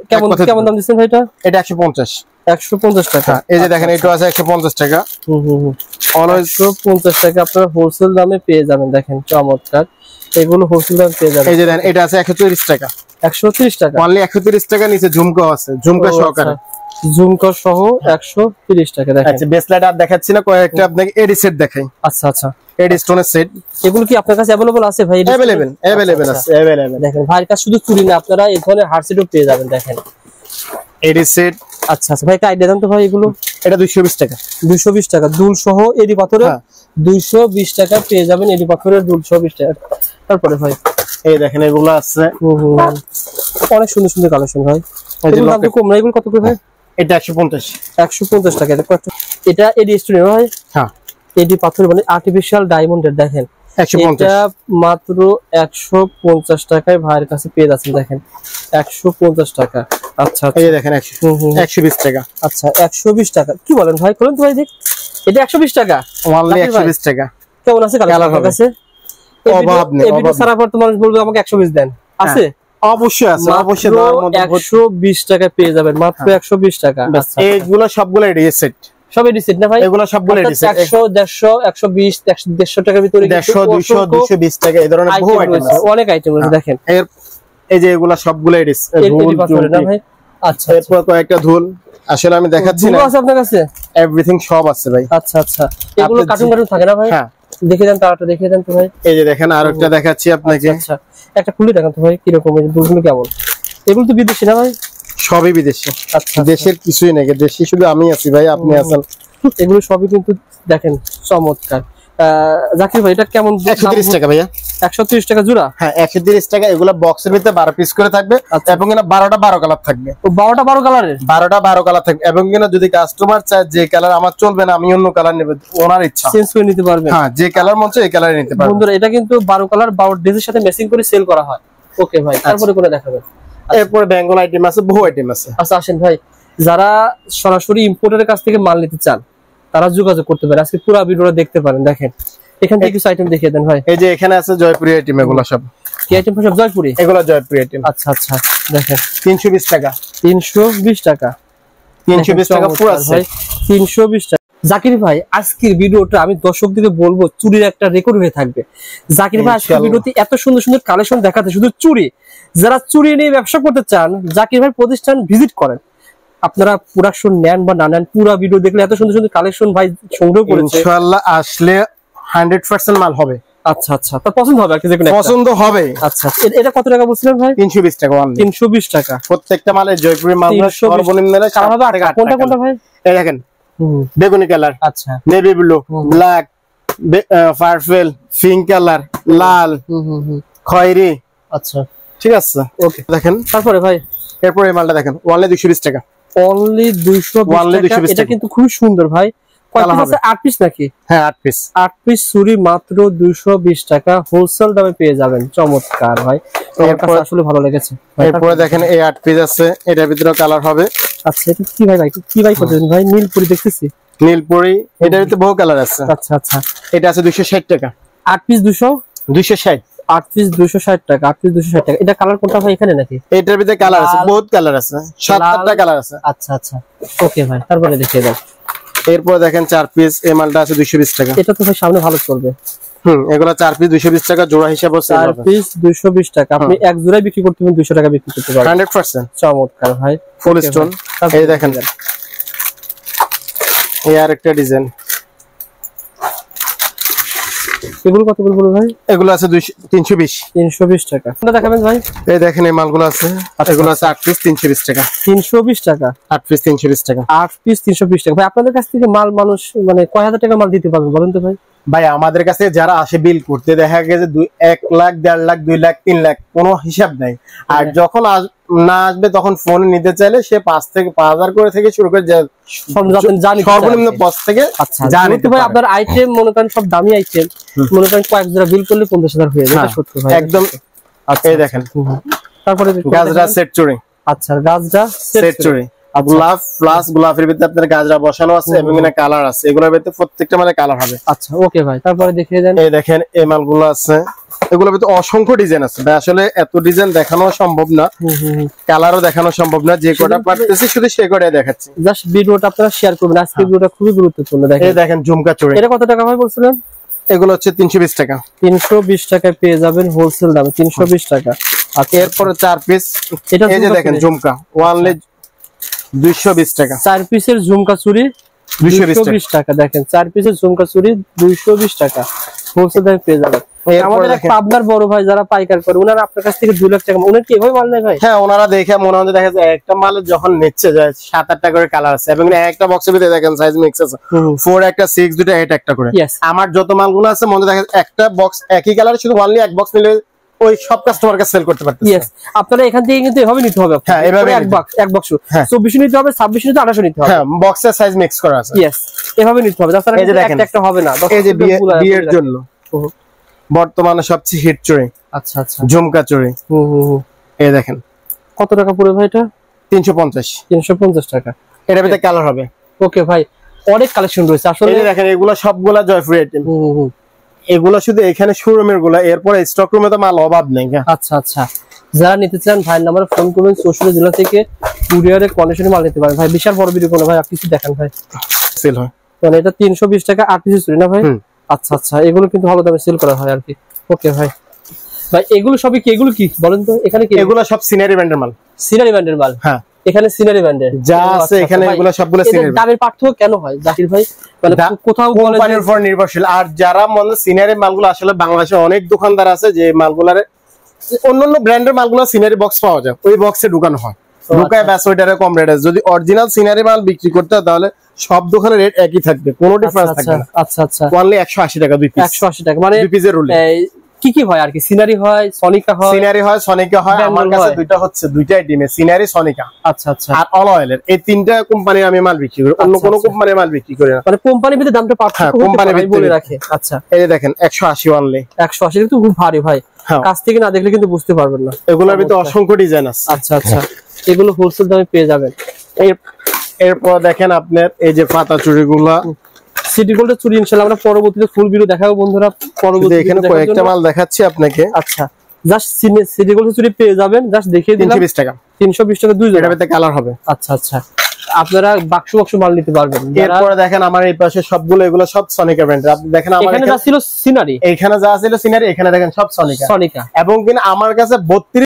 Speaker 2: কেমন দাম দিচ্ছেন ভাই?
Speaker 3: এটা 150
Speaker 2: টাকা।
Speaker 3: এই যে দেখেন এটা আছে 150 টাকা,
Speaker 2: 150 টাকা আপনারা হোলসেল দামে পেয়ে যাবেন। দেখেন চমৎকার, এগুলো হোলসেল দামে পেয়ে যাবেন।
Speaker 3: এই যে দেখেন এটা আছে 130 টাকা,
Speaker 2: 130 টাকা
Speaker 3: অনলি 130 টাকা। নিচে ঝুমকা আছে, ঝুমকা সহকারে,
Speaker 2: ঝুমকা সহ 130 টাকা। দেখেন
Speaker 3: আচ্ছা, ব্রেসলেট আর দেখাচ্ছি না, কয়েকটা আপনাকে এডি সেট দেখাই।
Speaker 2: আচ্ছা আচ্ছা,
Speaker 3: এডি স্টোনের সেট,
Speaker 2: এগুলো কি আপনার কাছে अवेलेबल আছে ভাই?
Speaker 3: अवेलेबल আছে, अवेलेबल।
Speaker 2: দেখেন ভাইয়ের কাছে শুধু চুড়ি না, আপনারা এই ধরনের হার সেটও পেয়ে যাবেন। দেখেন
Speaker 3: এডি সেট।
Speaker 2: আচ্ছা আচ্ছা ভাই, একটা আইডিয়া দেন তো ভাই এগুলো।
Speaker 3: এটা 220 টাকা।
Speaker 2: 220 টাকা দুল সহ এডি পাথরের। 220 টাকা পেয়ে যাবেন এডি পাথরের দুল সহ 20 টাকা। তারপরে ভাই
Speaker 3: এই দেখেন এগুলো আছে
Speaker 2: অনেক সুন্দর সুন্দর কালেকশন ভাই। এগুলো দাম কম না, এগুলো কত করে ভাই?
Speaker 3: এটা 150।
Speaker 2: 150 টাকা। এটা এডি স্টোনের ভাই।
Speaker 3: হ্যাঁ
Speaker 2: এডি পাথর মানে আর্টিফিশিয়াল ডায়মন্ডের। দেখেন
Speaker 3: 150।
Speaker 2: এটা মাত্র 150 টাকায় ভাইয়ের কাছে পেয়ে যাচ্ছেন। দেখেন 150 টাকা। আচ্ছা
Speaker 3: এই যে দেখেন 120 টাকা।
Speaker 2: আচ্ছা 120 টাকা কি বলেন ভাই? বলেন তো ভাই দেখ। এটা 120 টাকা
Speaker 3: অনলি 120 টাকা।
Speaker 2: কেমন আছে কালার কাছে?
Speaker 3: অভাব নেই।
Speaker 2: এই ভিডিও সারা পর তোমার বলবে আমাকে 120 দেন। আছে
Speaker 3: অবশ্যই আছে, অবশ্যই দেওয়ার মতো
Speaker 2: 120 টাকা পেয়ে যাবেন মাত্র 120 টাকা। আচ্ছা
Speaker 3: এইগুলো সবগুলো এডি সেট,
Speaker 2: সব এডি সেট না ভাই?
Speaker 3: এগুলো সবগুলো এডি সেট।
Speaker 2: 100 150 120 150 টাকার ভিতরে
Speaker 3: 150 200 220 টাকা এই ধরনের বহু আইটেম আছে,
Speaker 2: অনেক আইটেম আছে। দেখেন
Speaker 3: এই যে এগুলো সবগুলো এডি
Speaker 2: না ভাই। আচ্ছা
Speaker 3: এরপর কয়েকটা ধুল আসলে আমি দেখাচ্ছি না,
Speaker 2: আছে আপনার কাছে
Speaker 3: এভরিথিং সব আছে ভাই।
Speaker 2: আচ্ছা আচ্ছা এগুলো কার্টুন থাকে না ভাই?
Speaker 3: হ্যাঁ
Speaker 2: দেখে দেন, তারটা দেখে দেন তো ভাই।
Speaker 3: এই যে দেখেন আরেকটা দেখাচ্ছি আপনাকে।
Speaker 2: আচ্ছা একটা খুলে দেখান তো ভাই কি রকম, এই দুলগুলো কেমন? এগুলো তো বিদেশি না ভাই?
Speaker 3: সবই বিদেশি।
Speaker 2: আচ্ছা
Speaker 3: দেশের কিছুই নেই, দেশি শুধু আমি আছি ভাই, আপনি আছেন।
Speaker 2: এগুলো সবই কিন্তু দেখেন চমৎকার। জাকির ভাই এটা কেমন?
Speaker 3: 130 টাকা ভাইয়া।
Speaker 2: 130 টাকা জোড়া?
Speaker 3: হ্যাঁ 130 টাকা। এগুলো বক্সের ভিতরে 12 পিস করে থাকবে এবং কিনা 12টা 12 কালার থাকবে।
Speaker 2: 12টা 12 কালারের?
Speaker 3: 12টা 12 কালার থাকবে এবং কিনা যদি কাস্টমার চায় যে কালার আমার চলবে না আমি অন্য কালার নেব, ওনার ইচ্ছা
Speaker 2: চেঞ্জ করে নিতে পারবেন।
Speaker 3: হ্যাঁ যে কালার মন চায় এই কালারে নিতে পারবেন।
Speaker 2: বন্ধুরা এটা কিন্তু 12 কালার 12 ড্রেসের সাথে ম্যাচিং করে সেল করা হয়। ওকে ভাই তারপরে করে দেখাবেন।
Speaker 3: এরপর বেঙ্গল আইটেম আছে, বহু আইটেম আছে।
Speaker 2: আচ্ছা আসেন ভাই, যারা সরাসরি ইম্পোর্টারের কাছ থেকে মাল নিতে চান তারা যোগাযোগ করতে পারে। আজকে পুরো ভিডিওটা দেখতে পারেন। দেখেন এখান থেকে কিছু আইটেম দেখিয়ে দেন ভাই।
Speaker 3: এই যে এখানে আছে জয়পুরি আইটেম, এগুলো সব
Speaker 2: কি আইটেম? সব জয়পুরি?
Speaker 3: এগুলো জয়পুরি আইটেম।
Speaker 2: আচ্ছা আচ্ছা দেখেন
Speaker 3: 320 টাকা।
Speaker 2: 320 টাকা।
Speaker 3: 320 টাকা পুরো
Speaker 2: ভাই 320 টাকা। জাকির ভাই আজকের ভিডিওটা আমি দর্শকদেরকে বলবো চুরির একটা রেকর্ড হয়ে থাকবে। জাকির ভাই আজকের ভিডিওতে এত সুন্দর সুন্দর কালেকশন দেখাতে, শুধু চুরি, যারা চুরি নিয়ে ব্যবসা করতে চান জাকির ভাই প্রতিষ্ঠান ভিজিট করেন। আপনারা প্রোডাকশন নেন বা না নেন, পুরো ভিডিও দেখলে এত সুন্দর সুন্দর কালেকশন ভাই সংগ্রহ করেছে।
Speaker 3: ইনশাআল্লাহ আসলে 100% মাল হবে।
Speaker 2: আচ্ছা আচ্ছা তা পছন্দ হবে আর কি, যেকোনো
Speaker 3: পছন্দ হবে।
Speaker 2: আচ্ছা এটা কত টাকা বলছিলেন ভাই?
Speaker 3: 320 টাকা অনলি।
Speaker 2: 320 টাকা
Speaker 3: প্রত্যেকটা মালের জয়পুরি মালগুলো সর্বনিম্ন
Speaker 2: কালার হবে। কোনটা কোনটা ভাই?
Speaker 3: এই দেখেন বেগুনি কালার,
Speaker 2: আচ্ছা
Speaker 3: navy blue, black, purple, pink colour, লাল, খয়েরি।
Speaker 2: আচ্ছা
Speaker 3: ঠিক আছে ওকে। দেখেন
Speaker 2: তারপরে ভাই
Speaker 3: এরপর এই মালটা দেখেন অনলি 220 টাকা।
Speaker 2: অনলি 220 টাকা। এটা কিন্তু খুব সুন্দর ভাই। কয়টা আছে? 8 পিস নাকি?
Speaker 3: হ্যাঁ 8 পিস।
Speaker 2: 8 পিস চুরি মাত্র 220 টাকা হোলসেল দামে পেয়ে যাবেন। চমৎকার ভাই, আমার কাছে আসলে ভালো লেগেছে।
Speaker 3: এরপরে দেখেন এই 8 পিস আছে, এটার ভিতরে কালার হবে।
Speaker 2: আচ্ছা এটা কি ভাই? কি ভাই করতেছেন ভাই? নীলপুরি দেখতেছি।
Speaker 3: নীলপুরি, এটার ভিতরে বহু কালার আছে।
Speaker 2: আচ্ছা আচ্ছা
Speaker 3: এটা আছে 260 টাকা।
Speaker 2: 8 পিস
Speaker 3: 260।
Speaker 2: 8 পিস 260 টাকা। 8 পিস 260 টাকা। এটা কালার কোনটা ভাই এখানে নাকি?
Speaker 3: এটার ভিতরে কালার আছে, বহুত কালার আছে, 7-8টা কালার আছে।
Speaker 2: আচ্ছা আচ্ছা ওকে ভাই তারপরে দেখিয়ে দেন।
Speaker 3: এরপর দেখেন 4 পিস, এই মালটা আছে 220 টাকা।
Speaker 2: এটা তো ভাই সামনে ভালো চলবে।
Speaker 3: এগুলো 4 পিস 220 টাকা জোড়া হিসাবে আছে।
Speaker 2: 4 পিস 220 টাকা। আপনি এক জোড়ায় বিক্রি করতে পারেন 200 টাকা বিক্রি করতে পারেন।
Speaker 3: 100%
Speaker 2: চমৎকার ভাই,
Speaker 3: ফুল স্টোন। এই দেখেন এই আরেকটা ডিজাইন।
Speaker 2: এগুলো কত করে বলবো ভাই?
Speaker 3: এগুলো আছে 320
Speaker 2: টাকা। কোনটা দেখাবেন ভাই?
Speaker 3: এই দেখেন এই মালগুলো আছে, এগুলো আছে 8 পিস 320 টাকা।
Speaker 2: 320 টাকা
Speaker 3: 8 পিস 320 টাকা।
Speaker 2: 8 পিস 320 টাকা। ভাই আপনাদের কাছ থেকে মাল মানুষ মানে কয় হাজার টাকা মাল দিতে পারবে বলেন তো ভাই?
Speaker 3: ভাই আমাদের কাছে যারা আসে বিল করতে দেখা গেছে 1 লাখ 1.5 লাখ 2 লাখ 3 লাখ কোনো হিসাব নাই। আর যখন না আসবে তখন ফোন নিতে চাইলে সে 5 থেকে 5000 করে থেকে শুরু করে সর্বনিম্ন 5 থেকে
Speaker 2: জানিতে ভাই। আপনার আইটেম মনে করেন সব দামি আইটেম, মনে করেন কয়েক জোড়া বিল করলে 50,000 হয়ে যায়। সত্যি ভাই
Speaker 3: একদম। এই দেখেন
Speaker 2: তারপরে
Speaker 3: গাজরা সেট চুড়ি।
Speaker 2: আচ্ছা গাজরা
Speaker 3: সেট চুড়ি, গোলাপ প্লাস গোলাপের ভিতরে আপনার গাজরা বসানো আছে এবং এখানে কালার আছে। এগুলোর ভিতরে প্রত্যেকটা মানে কালার হবে।
Speaker 2: আচ্ছা ওকে ভাই তারপরে দেখিয়ে দেন।
Speaker 3: এই দেখেন এই মালগুলো আছে, এগুলোর ভিতরে অসংখ্য ডিজাইন আছে ভাই। আসলে এত ডিজাইন দেখানো সম্ভব না, কালারও দেখানো সম্ভব না। যে কটা পারতেছি শুধু সে কটাই দেখাচ্ছি।
Speaker 2: জাস্ট ভিডিওটা আপনারা শেয়ার করবেন। আজকে ভিডিওটা খুবই গুরুত্বপূর্ণ। দেখেন
Speaker 3: এই দেখেন ঝুমকা চুড়ি।
Speaker 2: এটা কত টাকা ভাই বলছিলেন?
Speaker 3: এগুলো হচ্ছে 320 টাকা।
Speaker 2: 320 টাকায় পেয়ে যাবেন হোলসেল দামে 320 টাকা। আর
Speaker 3: এরপরে 4 পিস,
Speaker 2: এটা
Speaker 3: এই যে দেখেন ঝুমকা ওয়ানলি 220 টাকা।
Speaker 2: 4 পিসের ঝুমকা চুড়ি 220 টাকা। দেখেন 4 পিসের ঝুমকা চুড়ি 220 টাকা হোলসেল দামে পেয়ে যাবেন। আমাদের এক পাবনার বড় ভাই যারা পাইকার করে ওনারা আপনার কাছ থেকে 2 লাখ টাকা ওনার কি এভাবে মাল নেয় ভাই?
Speaker 3: হ্যাঁ, ওনারা দেখে মনে হয় দেখা যায় একটা মালের যখন নিচ্ছে যায় 7-8টা করে কালার আছে এবং একটা বক্সের ভিতরে দেখেন সাইজ মিক্স আছে 4 একটা 6 দুটো 8 একটা করে। আমার যত মালগুলো আছে মনে দেখা একটা বক্স একই কালার, শুধু অনলি এক বক্স নিলে ওই সব কাস্টমারকে সেল করতে পারতেছে।
Speaker 2: আপনারা এখান থেকে কিন্তু এভাবে নিতে হবে।
Speaker 3: হ্যাঁ, এভাবে
Speaker 2: এক বক্স 24 নিতে হবে, 26 নিতে 28 নিতে হবে।
Speaker 3: হ্যাঁ, বক্সের সাইজ মিক্স করা আছে।
Speaker 2: এভাবে নিতে হবে। তাছাড়া একটা একটা হবে না।
Speaker 3: এই যে বিয়ের জন্য বর্তমানে সবচেয়ে হিট চুড়ি।
Speaker 2: আচ্ছা আচ্ছা,
Speaker 3: ঝুমকা চুড়ি। এই দেখেন
Speaker 2: কত টাকা পড়বে ভাই এটা?
Speaker 3: 350
Speaker 2: টাকা।
Speaker 3: এটার ভিতরে কালার হবে।
Speaker 2: ওকে ভাই, অনেক কালেকশন রয়েছে আসলে।
Speaker 3: এই দেখেন এগুলো সবগুলা জয়ফ্রি আইটেম। এগুলো শুধু এখানে শোরুমের গুলা, এরপর স্টক রুমে তো মাল অভাব নেই।
Speaker 2: আচ্ছা আচ্ছা, যারা নিতে চান ভাইয়ের নাম্বারে ফোন করবেন। 64 জেলা থেকে কুরিয়ারে কন্ডিশনে মাল নিতে পারেন। ভাই বিশাল বড় ভিডিও কোন ভাই আপনি কি দেখান ভাই?
Speaker 3: সেল হয়
Speaker 2: মানে এটা 320 টাকা 8 পিস চুরি না ভাই? আচ্ছা আচ্ছা, এগুলো কিন্তু ভালো দামে সেল করা হয় আর কি। ওকে ভাই, ভাই এগুলো সবই কি, এগুলো কি বলেন তো? এখানে কি
Speaker 3: এগুলো সব সিনারি ব্র্যান্ডের মাল।
Speaker 2: সিনারি ব্র্যান্ডের মাল? হ্যাঁ, এখানে সিনারি ব্র্যান্ডের
Speaker 3: যা আছে এখানে এগুলো সবগুলো সিনারি।
Speaker 2: দামের পার্থক্য কেন হয় জাকির ভাই? মানে কোথাও
Speaker 3: কোম্পানির উপর নির্ভরশীল। আর যারা মনে সিনারি মালগুলো আসলে বাংলাদেশে অনেক দোকানদার আছে যে মালগুলারে অন্যান্য ব্র্যান্ডের মালগুলো সিনারি বক্স পাওয়া যায়, ওই বক্সে ঢুকানো হয়, ঢুকায় ব্যাস ওইটারে কম রেটে। যদি অরিজিনাল সিনারি মাল বিক্রি করতে হয় তাহলে সব দোকানের রেট একই থাকবে, কোনো ডিফারেন্স থাকবে না।
Speaker 2: আচ্ছা আচ্ছা,
Speaker 3: অনলি 180 টাকা 2 পিস।
Speaker 2: 180 টাকা মানে
Speaker 3: 2 পিসের রোল।
Speaker 2: কি কি হয় আর কি? সিনারি হয়, সনিকা হয়।
Speaker 3: সিনারি হয়, সনিকা হয়। আমার কাছে দুইটা হচ্ছে, দুইটাই টিমে সিনারি সনিকা।
Speaker 2: আচ্ছা আচ্ছা,
Speaker 3: আর অল অয়েলের এই তিনটা কোম্পানির আমি মাল বিক্রি করি, অন্য কোনো কোম্পানির মাল বিক্রি করি না।
Speaker 2: মানে কোম্পানির ভিতরে দামটা পার্থক্য কোম্পানি বলে রাখে। আচ্ছা,
Speaker 3: এই যে দেখেন 180 অনলি।
Speaker 2: 180 কিন্তু খুব ভারী ভাই, কাছ থেকে না দেখলে কিন্তু বুঝতে পারবেন না।
Speaker 3: এগুলোর ভিতরে অসংখ্য ডিজাইন আছে।
Speaker 2: আচ্ছা আচ্ছা, এগুলো হোলসেল দামে পেয়ে যাবেন।
Speaker 3: এরপর দেখেন আপনার এই যে পাতা চুড়িগুলা,
Speaker 2: সিটি গোল্ডের চুড়ি ইনশাআল্লাহ আমরা পরবর্তীতে ফুল ভিডিও দেখাবো বন্ধুরা। পরবর্তীতে
Speaker 3: এখানে কয়েকটা মাল দেখাচ্ছি আপনাকে।
Speaker 2: আচ্ছা, জাস্ট সিটি গোল্ডের চুড়ি পেয়ে যাবেন, জাস্ট দেখিয়ে দিলাম।
Speaker 3: 320 টাকা।
Speaker 2: 320 টাকা দুই জোড়া।
Speaker 3: এটাতে কালার হবে।
Speaker 2: আচ্ছা আচ্ছা, আপনারা বাক্স বাক্স মাল নিতে পারবেন।
Speaker 3: এরপর দেখেন আমার এই পাশে সবগুলো, এগুলো সব সনিকা ব্র্যান্ডের। আপনি দেখেন আমার
Speaker 2: এখানে যা ছিল সিনারি,
Speaker 3: এখানে যা ছিল সিনারি, এখানে দেখেন সব সনিকা।
Speaker 2: সনিকা।
Speaker 3: এবং কিনা আমার কাছে 32